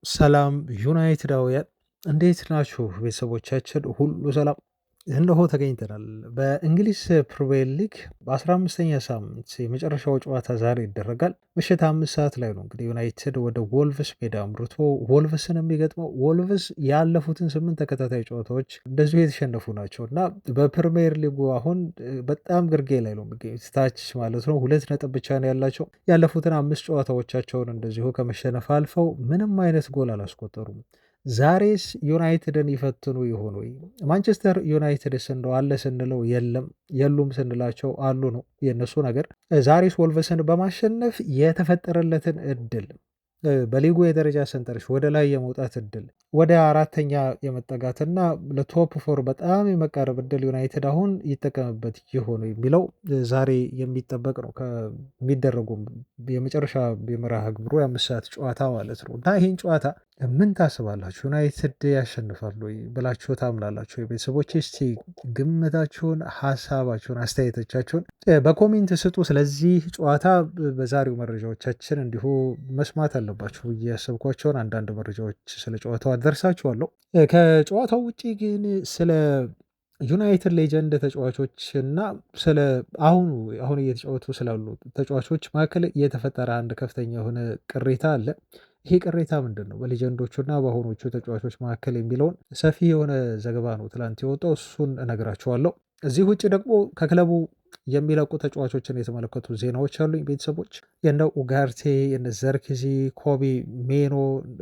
ሰላም ዩናይትዳውያን እንዴት ናችሁ? ቤተሰቦቻችን ሁሉ ሰላም እነሆ ተገኝተናል። በእንግሊዝ ፕሪሚየር ሊግ በ15ኛ ሳምንት የመጨረሻው ጨዋታ ዛሬ ይደረጋል። ምሽት 5 ሰዓት ላይ ነው እንግዲህ ዩናይትድ ወደ ወልቭስ ሜዳ አምርቶ ወልቭስን የሚገጥመው። ወልቭስ ያለፉትን 8 ተከታታይ ጨዋታዎች እንደዚሁ የተሸነፉ ናቸው እና በፕሪሚየር ሊጉ አሁን በጣም ግርጌ ላይ ነው የሚገኙት፣ ታች ማለት ነው። 2 ነጥብ ብቻ ነው ያላቸው። ያለፉትን 5 ጨዋታዎቻቸውን እንደዚሁ ከመሸነፍ አልፈው ምንም አይነት ጎል አላስቆጠሩም። ዛሬስ ዩናይትድን ይፈትኑ ይሆን ወይ? ማንቸስተር ዩናይትድስ እንደው አለ ስንለው የለም፣ የሉም ስንላቸው አሉ ነው የእነሱ ነገር። ዛሬስ ወልቨስን በማሸነፍ የተፈጠረለትን እድል በሊጉ የደረጃ ሰንጠረዥ ወደ ላይ የመውጣት እድል ወደ አራተኛ የመጠጋትና ለቶፕ ፎር በጣም የመቃረብ እድል ዩናይትድ አሁን ይጠቀምበት ይሆኑ የሚለው ዛሬ የሚጠበቅ ነው። ከሚደረጉ የመጨረሻ የመርሃ ግብሩ የ5 ሰዓት ጨዋታ ማለት ነው እና ይህን ጨዋታ ምን ታስባላችሁ? ዩናይትድ ያሸንፋሉ ወይ ብላችሁ ታምናላችሁ? የቤተሰቦች እስቲ ግምታችሁን፣ ሀሳባችሁን፣ አስተያየቶቻችሁን በኮሜንት ስጡ። ስለዚህ ጨዋታ በዛሬው መረጃዎቻችን እንዲሁ መስማት አለባችሁ ብዬ ያሰብኳቸውን አንዳንድ መረጃዎች ስለ ጨዋታው አደርሳችኋለሁ። ከጨዋታው ውጭ ግን ስለ ዩናይትድ ሌጀንድ ተጫዋቾች እና ስለ አሁን እየተጫወቱ ስላሉ ተጫዋቾች መካከል የተፈጠረ አንድ ከፍተኛ የሆነ ቅሬታ አለ። ይሄ ቅሬታ ምንድን ነው? በሌጀንዶቹና በአሁኖቹ ተጫዋቾች መካከል የሚለውን ሰፊ የሆነ ዘገባ ነው ትላንት የወጣው። እሱን እነግራችኋለሁ። እዚህ ውጭ ደግሞ ከክለቡ የሚለቁ ተጫዋቾችን የተመለከቱ ዜናዎች አሉኝ ቤተሰቦች። የነ ኡጋርቴ፣ የነ ዘርክዚ፣ ኮቢ ሜኖ፣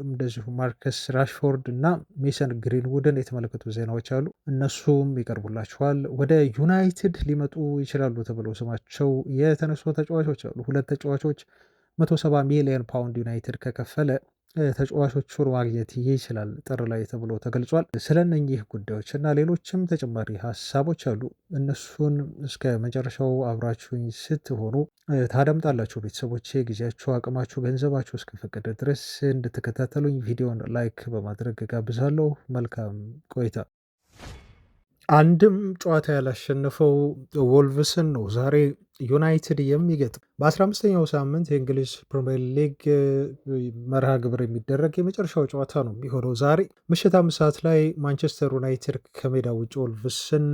እንደዚሁ ማርከስ ራሽፎርድ እና ሜሰን ግሪንውድን የተመለከቱ ዜናዎች አሉ። እነሱም ይቀርቡላችኋል። ወደ ዩናይትድ ሊመጡ ይችላሉ ተብለው ስማቸው የተነሱ ተጫዋቾች አሉ። 2 ተጫዋቾች 170 ሚሊዮን ፓውንድ ዩናይትድ ከከፈለ ተጫዋቾቹን ማግኘት ይችላል ጥር ላይ ተብሎ ተገልጿል። ስለነኚህ ጉዳዮች እና ሌሎችም ተጨማሪ ሀሳቦች አሉ። እነሱን እስከ መጨረሻው አብራችሁኝ ስትሆኑ ታደምጣላችሁ። ቤተሰቦቼ ጊዜያችሁ፣ አቅማችሁ፣ ገንዘባችሁ እስከፈቀደ ድረስ እንድትከታተሉኝ ቪዲዮን ላይክ በማድረግ ጋብዛለሁ። መልካም ቆይታ። አንድም ጨዋታ ያላሸነፈው ወልቭስን ነው ዛሬ ዩናይትድ የሚገጥም። በ15ኛው ሳምንት የእንግሊዝ ፕሪምየር ሊግ መርሃ ግብር የሚደረግ የመጨረሻው ጨዋታ ነው የሚሆነው ዛሬ ምሽት 5 ሰዓት ላይ ማንቸስተር ዩናይትድ ከሜዳ ውጭ ወልቭስን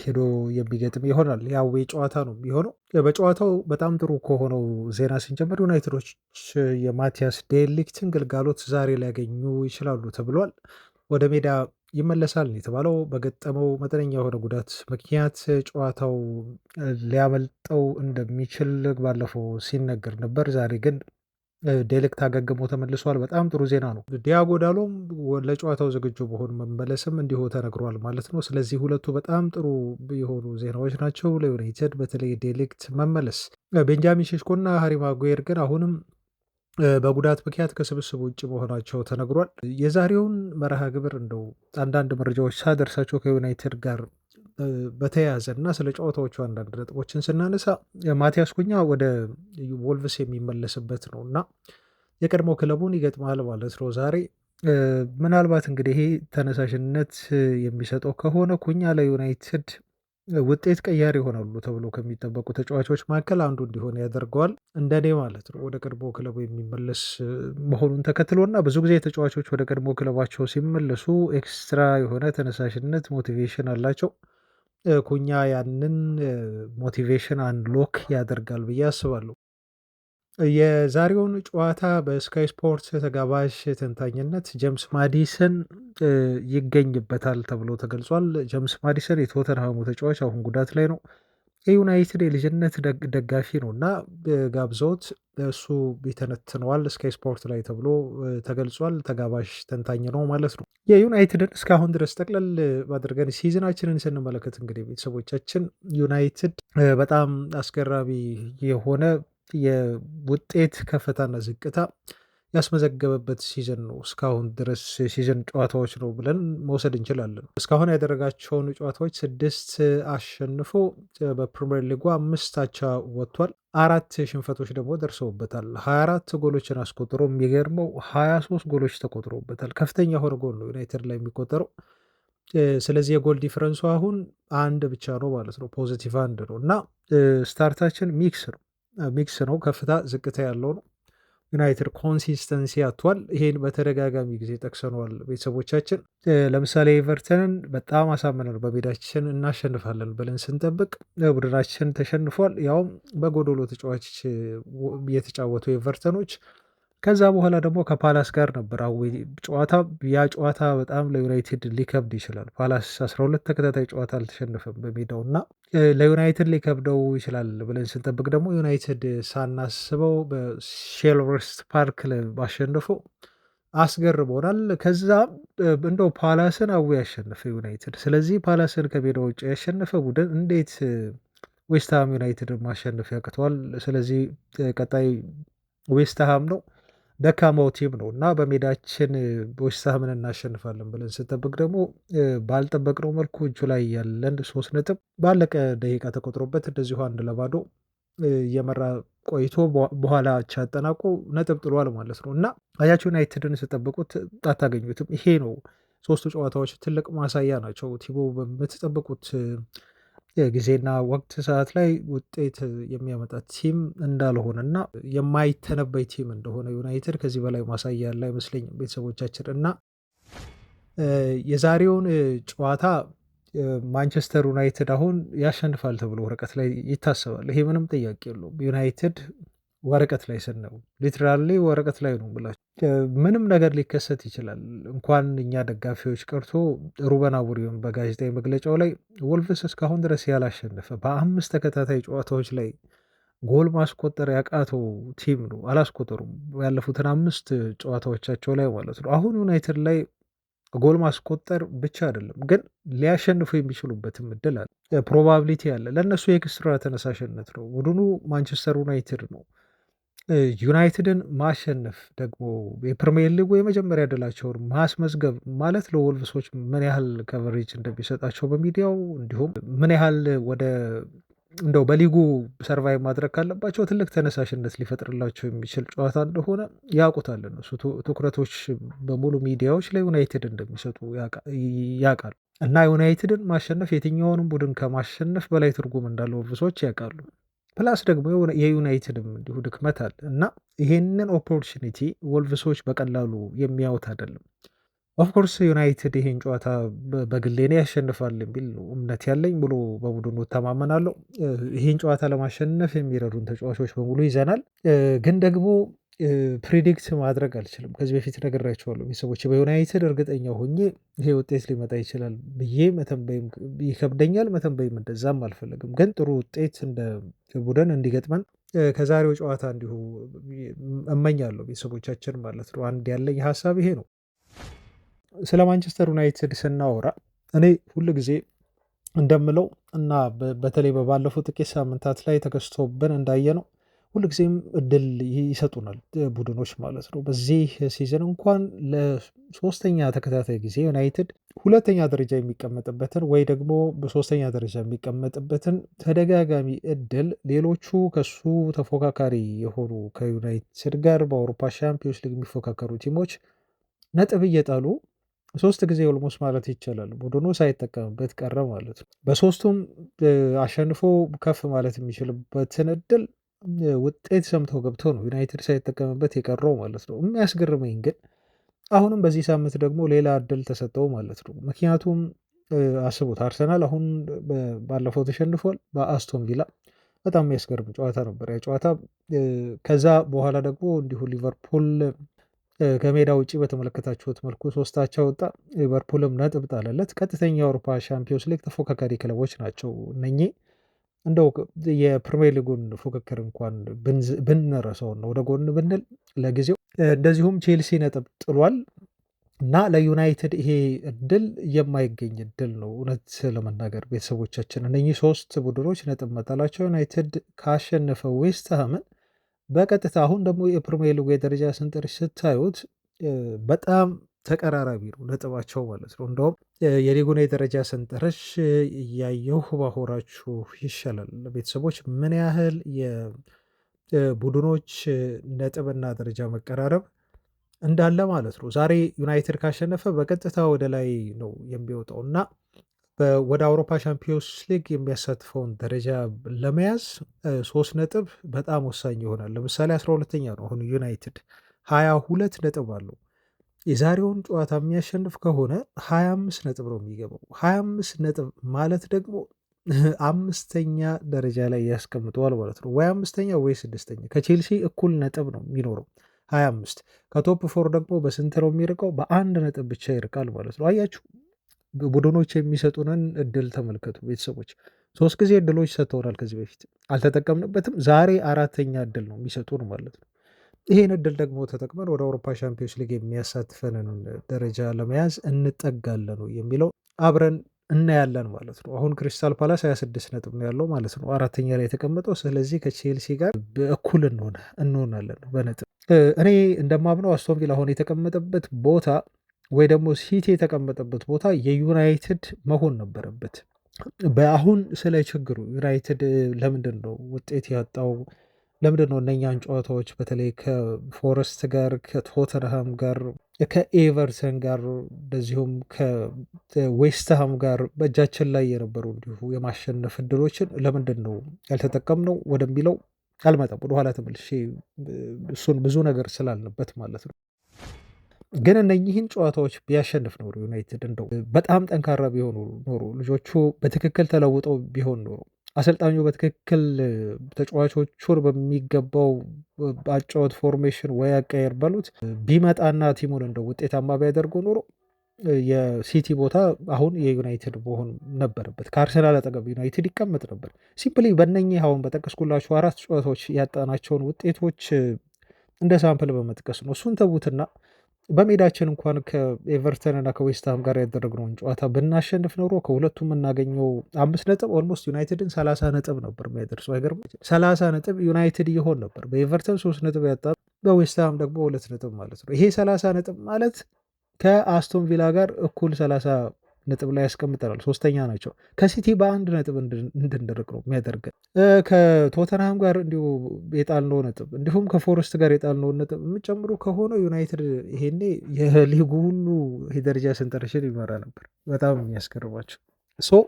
ሄዶ የሚገጥም ይሆናል። ያዌ ጨዋታ ነው የሚሆነው። በጨዋታው በጣም ጥሩ ከሆነው ዜና ስንጀምር ዩናይትዶች የማቲያስ ዴሊክትን ግልጋሎት ዛሬ ሊያገኙ ይችላሉ ተብሏል። ወደ ሜዳ ይመለሳል የተባለው በገጠመው መጠነኛ የሆነ ጉዳት ምክንያት ጨዋታው ሊያመልጠው እንደሚችል ባለፈው ሲነገር ነበር። ዛሬ ግን ዴሊክት አገግሞ ተመልሷል። በጣም ጥሩ ዜና ነው። ዲያጎ ዳሎም ለጨዋታው ዝግጁ መሆን መመለስም እንዲሁ ተነግሯል ማለት ነው። ስለዚህ ሁለቱ በጣም ጥሩ የሆኑ ዜናዎች ናቸው ለዩናይትድ፣ በተለይ ዴሊክት መመለስ። ቤንጃሚን ሼሽኮና ሃሪ ማጉዌር ግን አሁንም በጉዳት ምክንያት ከስብስብ ውጭ መሆናቸው ተነግሯል። የዛሬውን መርሃ ግብር እንደው አንዳንድ መረጃዎች ሳደርሳቸው ከዩናይትድ ጋር በተያያዘ እና ስለ ጨዋታዎቹ አንዳንድ ነጥቦችን ስናነሳ ማቲያስ ኩኛ ወደ ወልቭስ የሚመለስበት ነው እና የቀድሞ ክለቡን ይገጥማል ማለት ነው ዛሬ። ምናልባት እንግዲህ ይሄ ተነሳሽነት የሚሰጠው ከሆነ ኩኛ ለዩናይትድ ውጤት ቀያሪ ይሆናሉ ተብሎ ከሚጠበቁ ተጫዋቾች መካከል አንዱ እንዲሆን ያደርገዋል፣ እንደኔ ማለት ነው። ወደ ቀድሞ ክለቡ የሚመለስ መሆኑን ተከትሎ እና ብዙ ጊዜ ተጫዋቾች ወደ ቀድሞ ክለባቸው ሲመለሱ ኤክስትራ የሆነ ተነሳሽነት፣ ሞቲቬሽን አላቸው። ኩኛ ያንን ሞቲቬሽን አንሎክ ያደርጋል ብዬ አስባለሁ። የዛሬውን ጨዋታ በስካይ ስፖርት ተጋባዥ ተንታኝነት ጀምስ ማዲሰን ይገኝበታል ተብሎ ተገልጿል። ጀምስ ማዲሰን የቶተንሃሙ ተጫዋች አሁን ጉዳት ላይ ነው። የዩናይትድ የልጅነት ደጋፊ ነው እና ጋብዘውት እሱ ይተነትነዋል ስካይ ስፖርት ላይ ተብሎ ተገልጿል። ተጋባዥ ተንታኝ ነው ማለት ነው። የዩናይትድን እስካሁን ድረስ ጠቅለል አድርገን ሲዝናችንን ስንመለከት እንግዲህ ቤተሰቦቻችን ዩናይትድ በጣም አስገራሚ የሆነ የውጤት ከፍታና ዝቅታ ያስመዘገበበት ሲዝን ነው። እስካሁን ድረስ ሲዝን ጨዋታዎች ነው ብለን መውሰድ እንችላለን። እስካሁን ያደረጋቸውን ጨዋታዎች 6 አሸንፎ በፕሪሚየር ሊጉ 5 አቻ ወጥቷል። 4 ሽንፈቶች ደግሞ ደርሰውበታል። 24 ጎሎችን አስቆጥሮ የሚገርመው 23 ጎሎች ተቆጥሮበታል። ከፍተኛ የሆነ ጎል ነው ዩናይትድ ላይ የሚቆጠረው። ስለዚህ የጎል ዲፍረንሱ አሁን 1 ብቻ ነው ማለት ነው። ፖዚቲቭ 1 ነው እና ስታርታችን ሚክስ ነው። ከፍታ ዝቅታ ያለው ነው። ዩናይትድ ኮንሲስተንሲ አጥቷል። ይሄን በተደጋጋሚ ጊዜ ጠቅሰነዋል ቤተሰቦቻችን። ለምሳሌ ኤቨርተንን በጣም አሳምነን በሜዳችን እናሸንፋለን ብለን ስንጠብቅ ቡድናችን ተሸንፏል። ያውም በጎዶሎ ተጫዋች የተጫወቱ ኤቨርተኖች። ከዛ በኋላ ደግሞ ከፓላስ ጋር ነበር አዌ ጨዋታ። ያ ጨዋታ በጣም ለዩናይትድ ሊከብድ ይችላል። ፓላስ 12 ተከታታይ ጨዋታ አልተሸነፈም በሜዳው እና ለዩናይትድ ሊከብደው ይችላል ብለን ስንጠብቅ ደግሞ ዩናይትድ ሳናስበው በሼልቨርስት ፓርክ ማሸነፉ አስገርሞናል። ከዛ እንደው ፓላስን አዌ ያሸነፈ ዩናይትድ። ስለዚህ ፓላስን ከሜዳ ውጭ ያሸነፈ ቡድን እንዴት ዌስትሃም ዩናይትድ ማሸነፍ ያቅተዋል? ስለዚህ ቀጣይ ዌስትሃም ነው ደካማው ቲም ነው እና በሜዳችን ዌስትሃምን እናሸንፋለን ብለን ስንጠብቅ ደግሞ ባልጠበቅነው መልኩ እጁ ላይ ያለን 3 ነጥብ ባለቀ ደቂቃ ተቆጥሮበት እንደዚሁ 1-0 እየመራ ቆይቶ በኋላ አቻ አጠናቆ ነጥብ ጥሏል ማለት ነው። እና አያችሁ ዩናይትድን ስጠብቁት አታገኙትም። ይሄ ነው 3ቱ ጨዋታዎች ትልቅ ማሳያ ናቸው። ቲሙ በምትጠብቁት ጊዜና ወቅት ሰዓት ላይ ውጤት የሚያመጣ ቲም እንዳልሆነ እና የማይተነበይ ቲም እንደሆነ ዩናይትድ ከዚህ በላይ ማሳያ ያለ አይመስለኝም ቤተሰቦቻችን። እና የዛሬውን ጨዋታ ማንቸስተር ዩናይትድ አሁን ያሸንፋል ተብሎ ወረቀት ላይ ይታሰባል። ይሄ ምንም ጥያቄ የለውም። ዩናይትድ ወረቀት ላይ ስናየው ሊትራሊ ወረቀት ላይ ነው ብላችሁ ምንም ነገር ሊከሰት ይችላል። እንኳን እኛ ደጋፊዎች ቀርቶ ሩበን አሞሪም በጋዜጣዊ መግለጫው ላይ ወልቭስ እስካሁን ድረስ ያላሸነፈ በ5 ተከታታይ ጨዋታዎች ላይ ጎል ማስቆጠር ያቃተው ቲም ነው። አላስቆጠሩም ያለፉትን 5 ጨዋታዎቻቸው ላይ ማለት ነው። አሁን ዩናይትድ ላይ ጎል ማስቆጠር ብቻ አይደለም ግን ሊያሸንፉ የሚችሉበትም እድል አለ፣ ፕሮባቢሊቲ አለ። ለእነሱ የኤክስትራ ተነሳሽነት ነው። ቡድኑ ማንቸስተር ዩናይትድ ነው። ዩናይትድን ማሸነፍ ደግሞ የፕሪሚየር ሊጉ የመጀመሪያ ድላቸውን ማስመዝገብ ማለት ለወልቭሶች ምን ያህል ከቨሬጅ እንደሚሰጣቸው በሚዲያው እንዲሁም ምን ያህል ወደ እንደው በሊጉ ሰርቫይቭ ማድረግ ካለባቸው ትልቅ ተነሳሽነት ሊፈጥርላቸው የሚችል ጨዋታ እንደሆነ ያውቁታል። እነሱ ትኩረቶች በሙሉ ሚዲያዎች ለዩናይትድ እንደሚሰጡ ያውቃሉ እና ዩናይትድን ማሸነፍ የትኛውንም ቡድን ከማሸነፍ በላይ ትርጉም እንዳለው ወልቭሶች ያውቃሉ። ፕላስ ደግሞ የዩናይትድም እንዲሁ ድክመት አለ እና ይሄንን ኦፖርቹኒቲ ወልቭሶች በቀላሉ የሚያዩት አይደለም። ኦፍኮርስ ዩናይትድ ይሄን ጨዋታ በግሌ እኔ ያሸንፋል የሚል እምነት ያለኝ ብሎ በቡድኑ እተማመናለሁ። ይሄን ጨዋታ ለማሸነፍ የሚረዱን ተጫዋቾች በሙሉ ይዘናል። ግን ደግሞ ፕሪዲክት ማድረግ አልችልም። ከዚህ በፊት ነግሬያቸዋለሁ ቤተሰቦች፣ በዩናይትድ እርግጠኛ ሆኜ ይሄ ውጤት ሊመጣ ይችላል ብዬ መተንበይም ይከብደኛል፣ መተንበይም እንደዛም አልፈለግም። ግን ጥሩ ውጤት እንደ ቡድን እንዲገጥመን ከዛሬው ጨዋታ እንዲሁ እመኛለሁ ቤተሰቦቻችን ማለት ነው። አንድ ያለኝ ሀሳብ ይሄ ነው። ስለ ማንቸስተር ዩናይትድ ስናወራ እኔ ሁል ጊዜ እንደምለው እና በተለይ በባለፉት ጥቂት ሳምንታት ላይ ተከስቶብን እንዳየ ነው ሁልጊዜም እድል ይሰጡናል ቡድኖች ማለት ነው። በዚህ ሲዝን እንኳን ለሶስተኛ ተከታታይ ጊዜ ዩናይትድ ሁለተኛ ደረጃ የሚቀመጥበትን ወይ ደግሞ በሶስተኛ ደረጃ የሚቀመጥበትን ተደጋጋሚ እድል ሌሎቹ ከሱ ተፎካካሪ የሆኑ ከዩናይትድ ጋር በአውሮፓ ሻምፒዮንስ ሊግ የሚፎካከሩ ቲሞች ነጥብ እየጣሉ 3 ጊዜ ኦልሞስት ማለት ይቻላል ቡድኑ ሳይጠቀምበት ቀረ ማለት ነው። በሶስቱም አሸንፎ ከፍ ማለት የሚችልበትን እድል ውጤት ሰምተው ገብተው ነው ዩናይትድ ሳይጠቀምበት የቀረው ማለት ነው። የሚያስገርመኝ ግን አሁንም በዚህ ሳምንት ደግሞ ሌላ እድል ተሰጠው ማለት ነው። ምክንያቱም አስቡት አርሰናል አሁን ባለፈው ተሸንፏል በአስቶን ቪላ። በጣም የሚያስገርም ጨዋታ ነበር ያ ጨዋታ። ከዛ በኋላ ደግሞ እንዲሁ ሊቨርፑል ከሜዳ ውጭ በተመለከታችሁት መልኩ 3 አቻ ወጣ። ሊቨርፑልም ነጥብ ጣለለት። ቀጥተኛ የአውሮፓ ሻምፒዮንስ ሊግ ተፎካካሪ ክለቦች ናቸው እነኚህ። እንደው የፕሪሚየር ሊጉን ፉክክር እንኳን ብንረሳው ነው ወደ ጎን ብንል ለጊዜው። እንደዚሁም ቼልሲ ነጥብ ጥሏል እና ለዩናይትድ ይሄ እድል የማይገኝ እድል ነው እውነት ለመናገር ቤተሰቦቻችን። እነኚህ 3 ቡድኖች ነጥብ መጣላቸው ዩናይትድ ካሸነፈ ዌስትሃምን በቀጥታ አሁን ደግሞ የፕሪሚየር ሊጉ የደረጃ ሰንጠረዥ ስታዩት በጣም ተቀራራቢ ነው ነጥባቸው ማለት ነው። እንደውም የሊጉን የደረጃ ሰንጠረዥ እያየሁ ባሆራችሁ ይሻላል ቤተሰቦች ምን ያህል የቡድኖች ነጥብና ደረጃ መቀራረብ እንዳለ ማለት ነው። ዛሬ ዩናይትድ ካሸነፈ በቀጥታ ወደ ላይ ነው የሚወጣው እና ወደ አውሮፓ ቻምፒዮንስ ሊግ የሚያሳትፈውን ደረጃ ለመያዝ 3 ነጥብ በጣም ወሳኝ ይሆናል። ለምሳሌ 12ኛ ነው አሁን ዩናይትድ 22 ነጥብ አለው። የዛሬውን ጨዋታ የሚያሸንፍ ከሆነ 25 ነጥብ ነው የሚገባው። 25 ነጥብ ማለት ደግሞ አምስተኛ ደረጃ ላይ ያስቀምጠዋል ማለት ነው። ወይ አምስተኛ ወይ ስድስተኛ። ከቼልሲ እኩል ነጥብ ነው የሚኖረው 25። ከቶፕ ፎር ደግሞ በስንት ነው የሚርቀው? በአንድ ነጥብ ብቻ ይርቃል ማለት ነው። አያችሁ ቡድኖች የሚሰጡንን እድል ተመልከቱ ቤተሰቦች። 3 ጊዜ እድሎች ሰጥተውናል ከዚህ በፊት አልተጠቀምንበትም። ዛሬ 4ተኛ እድል ነው የሚሰጡን ማለት ነው። ይህን እድል ደግሞ ተጠቅመን ወደ አውሮፓ ሻምፒዮንስ ሊግ የሚያሳትፈንን ደረጃ ለመያዝ እንጠጋለን የሚለው አብረን እናያለን ማለት ነው። አሁን ክሪስታል ፓላስ 26 ነጥብ ነው ያለው ማለት ነው፣ 4ተኛ ላይ የተቀመጠው። ስለዚህ ከቼልሲ ጋር እኩል እንሆናለን በነጥብ። እኔ እንደማምነው አስቶን ቪላ አሁን የተቀመጠበት ቦታ ወይ ደግሞ ሲቲ የተቀመጠበት ቦታ የዩናይትድ መሆን ነበረበት። በአሁን ስለ ችግሩ ዩናይትድ ለምንድን ነው ውጤት ያጣው? ለምንድን ነው እነኛን ጨዋታዎች በተለይ ከፎረስት ጋር፣ ከቶተንሃም ጋር፣ ከኤቨርተን ጋር እንደዚሁም ከዌስትሃም ጋር በእጃችን ላይ የነበሩ እንዲሁ የማሸነፍ እድሎችን ለምንድን ነው ያልተጠቀምነው ወደሚለው አልመጣም። ወደኋላ ተመልሼ እሱን ብዙ ነገር ስላልንበት ማለት ነው። ግን እነኚህን ጨዋታዎች ቢያሸንፍ ኖሮ ዩናይትድ እንደው በጣም ጠንካራ ቢሆኑ ኖሮ ልጆቹ በትክክል ተለውጠው ቢሆን ኖሮ አሰልጣኙ በትክክል ተጫዋቾቹን በሚገባው አጫወት ፎርሜሽን ወይ አቀየር በሉት ቢመጣና ቲሙን እንደው ውጤታማ ቢያደርጉ ኖሮ የሲቲ ቦታ አሁን የዩናይትድ መሆን ነበረበት። ከአርሰናል አጠገብ ዩናይትድ ይቀመጥ ነበር። ሲምፕሊ በእነኚህ አሁን በጠቀስኩላችሁ 4 ጨዋታዎች ያጣናቸውን ውጤቶች እንደ ሳምፕል በመጥቀስ ነው። እሱን ተዉትና በሜዳችን እንኳን ከኤቨርተን እና ከዌስትሃም ጋር ያደረግነውን ጨዋታ ብናሸንፍ ኖሮ ከሁለቱም የምናገኘው 5 ነጥብ ኦልሞስት ዩናይትድን 30 ነጥብ ነበር የሚያደርሰው። አይገርም? 30 ነጥብ ዩናይትድ ይሆን ነበር። በኤቨርተን 3 ነጥብ ያጣ፣ በዌስትሃም ደግሞ 2 ነጥብ ማለት ነው። ይሄ 30 ነጥብ ማለት ከአስቶን ቪላ ጋር እኩል 30 ነጥብ ላይ ያስቀምጠናል። 3ተኛ ናቸው። ከሲቲ በ1 ነጥብ እንድንርቅ ነው የሚያደርገን። ከቶተንሃም ጋር እንዲሁ የጣልነው ነጥብ እንዲሁም ከፎረስት ጋር የጣልነውን ነጥብ የምጨምሩ ከሆነ ዩናይትድ ይሄኔ የሊጉ ሁሉ የደረጃ ሰንጠረዥን ይመራ ነበር። በጣም የሚያስገርማቸው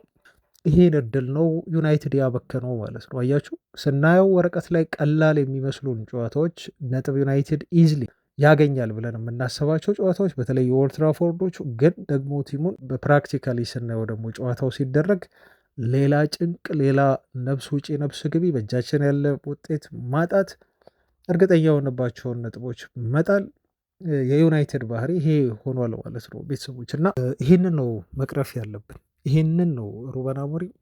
ይሄን እድል ነው ዩናይትድ ያበከነው ማለት ነው። አያችሁ ስናየው ወረቀት ላይ ቀላል የሚመስሉን ጨዋታዎች ነጥብ ዩናይትድ ኢዝሊ ያገኛል ብለን የምናስባቸው ጨዋታዎች በተለይ የኦልድ ትራፎርዶቹ ግን ደግሞ ቲሙን በፕራክቲካሊ ስናየው ደግሞ ጨዋታው ሲደረግ ሌላ ጭንቅ፣ ሌላ ነፍስ ውጪ ነፍስ ግቢ፣ በእጃችን ያለ ውጤት ማጣት፣ እርግጠኛ የሆነባቸውን ነጥቦች መጣል የዩናይትድ ባህሪ ይሄ ሆኗል ማለት ነው ቤተሰቦች። እና ይህንን ነው መቅረፍ ያለብን። ይህንን ነው ሩበን አሞሪም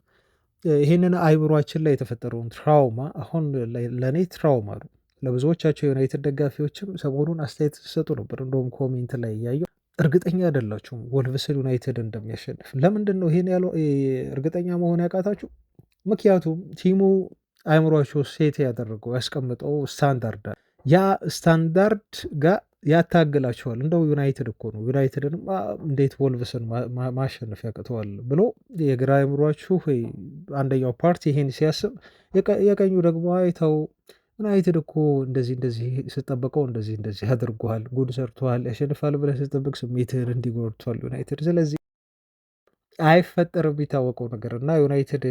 ይህንን አይምሯችን ላይ የተፈጠረውን ትራውማ አሁን ለእኔ ትራውማ ነው። ለብዙዎቻቸው የዩናይትድ ደጋፊዎችም ሰሞኑን አስተያየት ሲሰጡ ነበር። እንደውም ኮሜንት ላይ እያየሁ እርግጠኛ አይደላችሁም ወልቭስን ዩናይትድ እንደሚያሸንፍ። ለምንድን ነው ይሄን ያለው እርግጠኛ መሆን ያቃታችሁ? ምክንያቱም ቲሙ አእምሯቸው ሴት ያደረገው ያስቀምጠው ስታንዳርድ ያ ስታንዳርድ ጋር ያታግላቸዋል። እንደው ዩናይትድ እኮ ነው ዩናይትድን እንዴት ወልቭስን ማሸነፍ ያቅተዋል ብሎ የግራ አእምሯችሁ አንደኛው ፓርቲ ይሄን ሲያስብ፣ የቀኙ ደግሞ አይተው ዩናይትድ እኮ እንደዚህ ስጠበቀው እንደዚህ አድርጓል፣ ጉድ ሰርተዋል፣ ያሸንፋል ብለህ ስጠብቅ ስሜትህን እንዲጎድቷል ዩናይትድ። ስለዚህ አይፈጠርም የሚታወቀው ነገር እና ዩናይትድ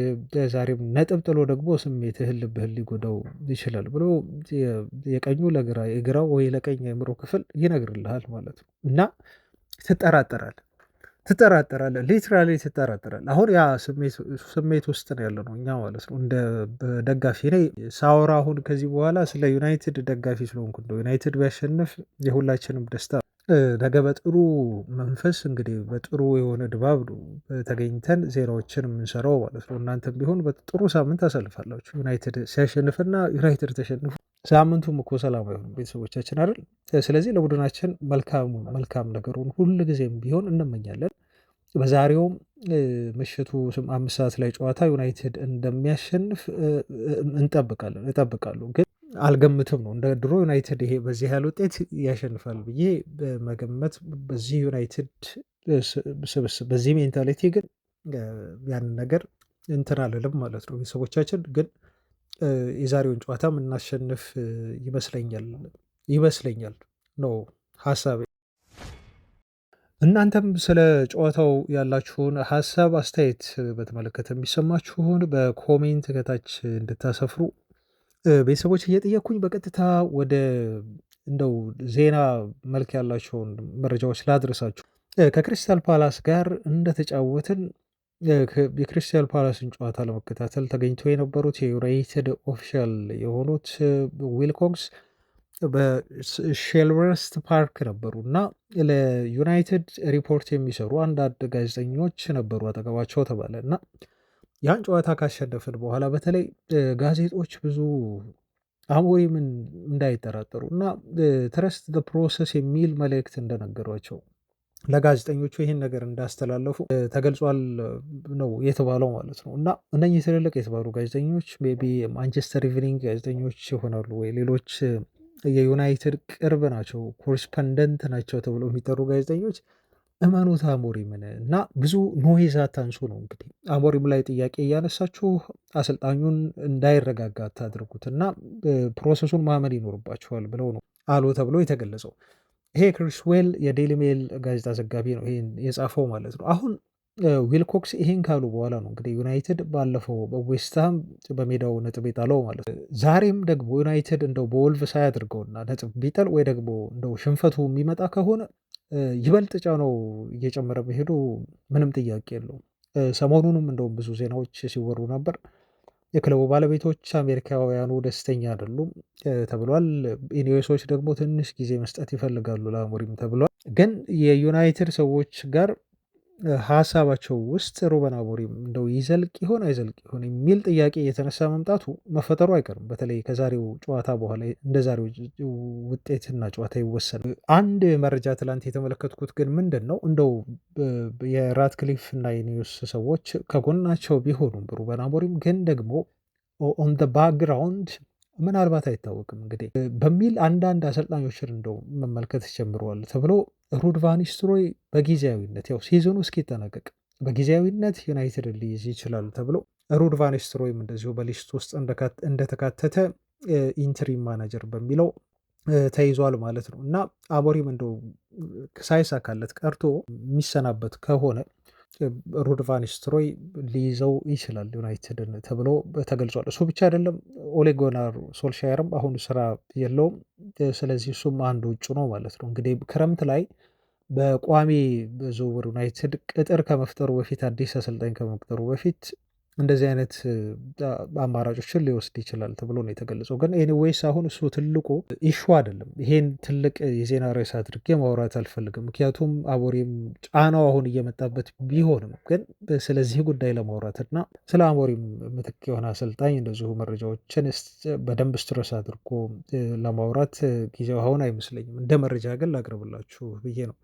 ዛሬም ነጥብ ጥሎ ደግሞ ስሜትህን ልብህን ሊጎዳው ይችላል ብሎ የቀኙ ለግራ የግራው ወይ ለቀኝ የአእምሮ ክፍል ይነግርልሃል ማለት ነው። እና ትጠራጠራለህ ሊትራሊ ትጠራጠራለህ። አሁን ያ ስሜት ውስጥ ነው ያለ ነው እኛ ማለት ነው እንደ ደጋፊ። እኔ ሳወራ አሁን ከዚህ በኋላ ስለ ዩናይትድ ደጋፊ ስለሆንኩ እንደው ዩናይትድ ቢያሸንፍ የሁላችንም ደስታ። ነገ በጥሩ መንፈስ እንግዲህ በጥሩ የሆነ ድባብ ተገኝተን ዜናዎችን የምንሰራው ማለት ነው። እናንተም ቢሆን በጥሩ ሳምንት ታሳልፋላችሁ። ዩናይትድ ሲያሸንፍና ዩናይትድ ተሸንፉ ሳምንቱም እኮ ሰላም አይሆንም ቤተሰቦቻችን አይደል? ስለዚህ ለቡድናችን መልካም ነገሩን ሁል ጊዜም ቢሆን እንመኛለን። በዛሬውም ምሽቱ 5 ሰዓት ላይ ጨዋታ ዩናይትድ እንደሚያሸንፍ እጠብቃለሁ ግን አልገምትም ነው። እንደ ድሮ ዩናይትድ ይሄ በዚህ ያህል ውጤት ያሸንፋል ብዬ በመገመት በዚህ ዩናይትድ ስብስብ በዚህ ሜንታሊቲ ግን ያንን ነገር እንትን አልልም ማለት ነው። ቤተሰቦቻችን ግን የዛሬውን ጨዋታ የምናሸንፍ ይመስለኛል ነው ሀሳቤ። እናንተም ስለ ጨዋታው ያላችሁን ሀሳብ አስተያየት በተመለከተ የሚሰማችሁን በኮሜንት ከታች እንድታሰፍሩ ቤተሰቦች እየጠየቅኩኝ በቀጥታ ወደ እንደው ዜና መልክ ያላቸውን መረጃዎች ላድረሳችሁ። ከክሪስታል ፓላስ ጋር እንደተጫወትን የክሪስታል ፓላስን ጨዋታ ለመከታተል ተገኝተው የነበሩት የዩናይትድ ኦፊሻል የሆኑት ዊልኮክስ በሼልቨርስት ፓርክ ነበሩ እና ለዩናይትድ ሪፖርት የሚሰሩ አንዳንድ ጋዜጠኞች ነበሩ አጠገባቸው ተባለ እና ያን ጨዋታ ካሸነፍን በኋላ በተለይ ጋዜጦች ብዙ አሞሪምን እንዳይጠራጠሩ እና ትረስት ፕሮሰስ የሚል መልእክት እንደነገሯቸው ለጋዜጠኞቹ ይህን ነገር እንዳስተላለፉ ተገልጿል ነው የተባለው ማለት ነው። እና እነኚህ ትልልቅ የተባሉ ጋዜጠኞች ሜይ ቢ ማንቸስተር ኢቭኒንግ ጋዜጠኞች ይሆናሉ ወይ ሌሎች የዩናይትድ ቅርብ ናቸው ኮረስፐንደንት ናቸው ተብሎ የሚጠሩ ጋዜጠኞች እመኑት አሞሪምን እና ብዙ ኖይዝ አታንሱ ነው እንግዲህ አሞሪም ላይ ጥያቄ እያነሳችሁ አሰልጣኙን እንዳይረጋጋ አታድርጉት እና ፕሮሰሱን ማመን ይኖርባችኋል ብለው ነው አሉ ተብሎ የተገለጸው። ይሄ ክሪስዌል የዴይሊ ሜል ጋዜጣ ዘጋቢ ነው ይሄን የጻፈው ማለት ነው። አሁን ዊልኮክስ ይሄን ካሉ በኋላ ነው እንግዲህ ዩናይትድ ባለፈው በዌስትሃም በሜዳው ነጥብ የጣለው ማለት ነው። ዛሬም ደግሞ ዩናይትድ እንደው በወልቭ ሳያደርገውና ነጥብ ቢጠል ወይ ደግሞ እንደው ሽንፈቱ የሚመጣ ከሆነ ይበልጥ ጫናው እየጨመረ መሄዱ ምንም ጥያቄ የለውም። ሰሞኑንም እንደውም ብዙ ዜናዎች ሲወሩ ነበር። የክለቡ ባለቤቶች አሜሪካውያኑ ደስተኛ አይደሉም ተብሏል። ኢኒዌሶች ደግሞ ትንሽ ጊዜ መስጠት ይፈልጋሉ ለአሞሪም ተብሏል። ግን የዩናይትድ ሰዎች ጋር ሀሳባቸው ውስጥ ሩበን አሞሪም እንደው ይዘልቅ ይሆን አይዘልቅ ይሆን የሚል ጥያቄ የተነሳ መምጣቱ መፈጠሩ አይቀርም። በተለይ ከዛሬው ጨዋታ በኋላ እንደ ዛሬው ውጤትና ጨዋታ ይወሰን። አንድ መረጃ ትላንት የተመለከትኩት ግን ምንድን ነው እንደው የራትክሊፍ እና የኒውስ ሰዎች ከጎናቸው ቢሆኑም ሩበን አሞሪም ግን ደግሞ ኦን ደ ባክግራውንድ ምናልባት አይታወቅም እንግዲህ በሚል አንዳንድ አሰልጣኞችን እንደው መመልከት ጀምረዋል ተብሎ ሩድ ቫን ኒስተልሮይ በጊዜያዊነት ያው ሲዝኑ እስኪጠናቀቅ በጊዜያዊነት ዩናይትድ ሊይዝ ይችላል ተብሎ ሩድ ቫን ኒስተልሮይም እንደዚሁ በሊስት ውስጥ እንደተካተተ ኢንትሪም ማናጀር በሚለው ተይዟል ማለት ነው። እና አሞሪም እንደው ሳይሳካለት ቀርቶ የሚሰናበት ከሆነ ሩድ ቫን ኒስተልሮይ ሊይዘው ይችላል ዩናይትድን ተብሎ ተገልጿል። እሱ ብቻ አይደለም ኦሌ ጉናር ሶልሻየርም አሁን ስራ የለውም። ስለዚህ እሱም አንዱ ውጭ ነው ማለት ነው። እንግዲህ ክረምት ላይ በቋሚ ዝውውር ዩናይትድ ቅጥር ከመፍጠሩ በፊት አዲስ አሰልጣኝ ከመቅጠሩ በፊት እንደዚህ አይነት አማራጮችን ሊወስድ ይችላል ተብሎ ነው የተገለጸው። ግን ኤኒዌይስ አሁን እሱ ትልቁ ኢሹ አይደለም። ይሄን ትልቅ የዜና ርዕስ አድርጌ ማውራት አልፈልግም። ምክንያቱም አሞሪም ጫናው አሁን እየመጣበት ቢሆንም ግን ስለዚህ ጉዳይ ለማውራት እና ስለ አሞሪም ምትክ የሆነ አሰልጣኝ እንደዚሁ መረጃዎችን በደንብ ስትረስ አድርጎ ለማውራት ጊዜው አሁን አይመስለኝም። እንደ መረጃ ግን ላቅርብላችሁ ብዬ ነው።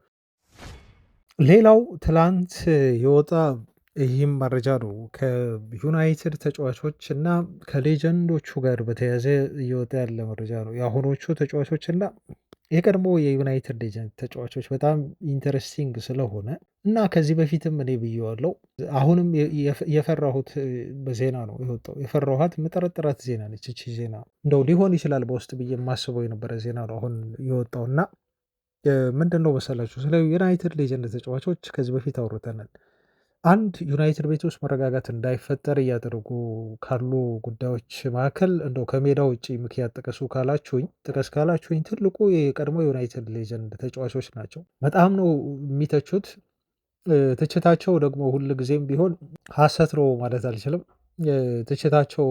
ሌላው ትላንት የወጣ ይህም መረጃ ነው ከዩናይትድ ተጫዋቾች እና ከሌጀንዶቹ ጋር በተያያዘ እየወጣ ያለ መረጃ ነው። የአሁኖቹ ተጫዋቾች እና የቀድሞ የዩናይትድ ሌጀንድ ተጫዋቾች በጣም ኢንተረስቲንግ ስለሆነ እና ከዚህ በፊትም እኔ ብዬዋለሁ። አሁንም የፈራሁት በዜና ነው የወጣው የፈራኋት መጠረጥራት ዜና ነች። እቺ ዜና እንደው ሊሆን ይችላል በውስጥ ብዬ የማስበው የነበረ ዜና ነው አሁን የወጣው እና ምንድን ነው መሰላችሁ ስለ ዩናይትድ ሌጀንድ ተጫዋቾች ከዚህ በፊት አውርተናል። አንድ ዩናይትድ ቤት ውስጥ መረጋጋት እንዳይፈጠር እያደረጉ ካሉ ጉዳዮች መካከል እንደው ከሜዳ ውጭ ምክንያት ጥቀስ ካላችሁኝ ትልቁ የቀድሞ ዩናይትድ ሌጀንድ ተጫዋቾች ናቸው። በጣም ነው የሚተቹት። ትችታቸው ደግሞ ሁል ጊዜም ቢሆን ሀሰት ነው ማለት አልችልም። ትችታቸው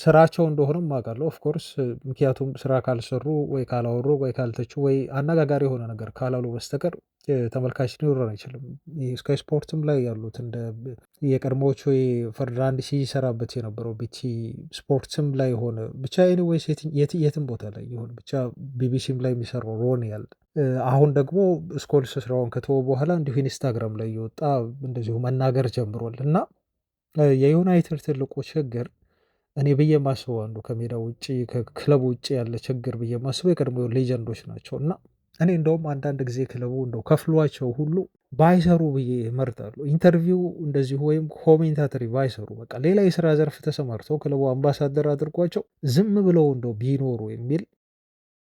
ስራቸው እንደሆነም አውቃለሁ ኦፍኮርስ። ምክንያቱም ስራ ካልሰሩ ወይ ካላወሩ ወይ ካልተቹ ወይ አነጋጋሪ የሆነ ነገር ካላሉ በስተቀር ተመልካች ሊኖረን አይችልም። ስካይ ስፖርትም ላይ ያሉት እንደ የቀድሞዎቹ ፈርዳንድ ሲሰራበት የነበረው ቢቲ ስፖርትም ላይ ሆነ ብቻ ኤኒዌይስ የትም ቦታ ላይ ይሆን ብቻ ቢቢሲም ላይ የሚሰራው ሮኒያል አሁን ደግሞ ስኮልስ ስራውን ከተወ በኋላ እንዲሁ ኢንስታግራም ላይ የወጣ እንደዚሁ መናገር ጀምሯል። እና የዩናይትድ ትልቁ ችግር እኔ ብዬ ማስበው አንዱ ከሜዳ ውጭ ከክለቡ ውጭ ያለ ችግር ብዬ ማስበው የቀድሞ ሌጀንዶች ናቸው። እና እኔ እንደውም አንዳንድ ጊዜ ክለቡ እንደው ከፍሏቸው ሁሉ ባይሰሩ ብዬ እመርጣለሁ። ኢንተርቪው እንደዚሁ ወይም ኮሜንታተሪ ባይሰሩ በቃ ሌላ የስራ ዘርፍ ተሰማርተው ክለቡ አምባሳደር አድርጓቸው ዝም ብለው እንደው ቢኖሩ የሚል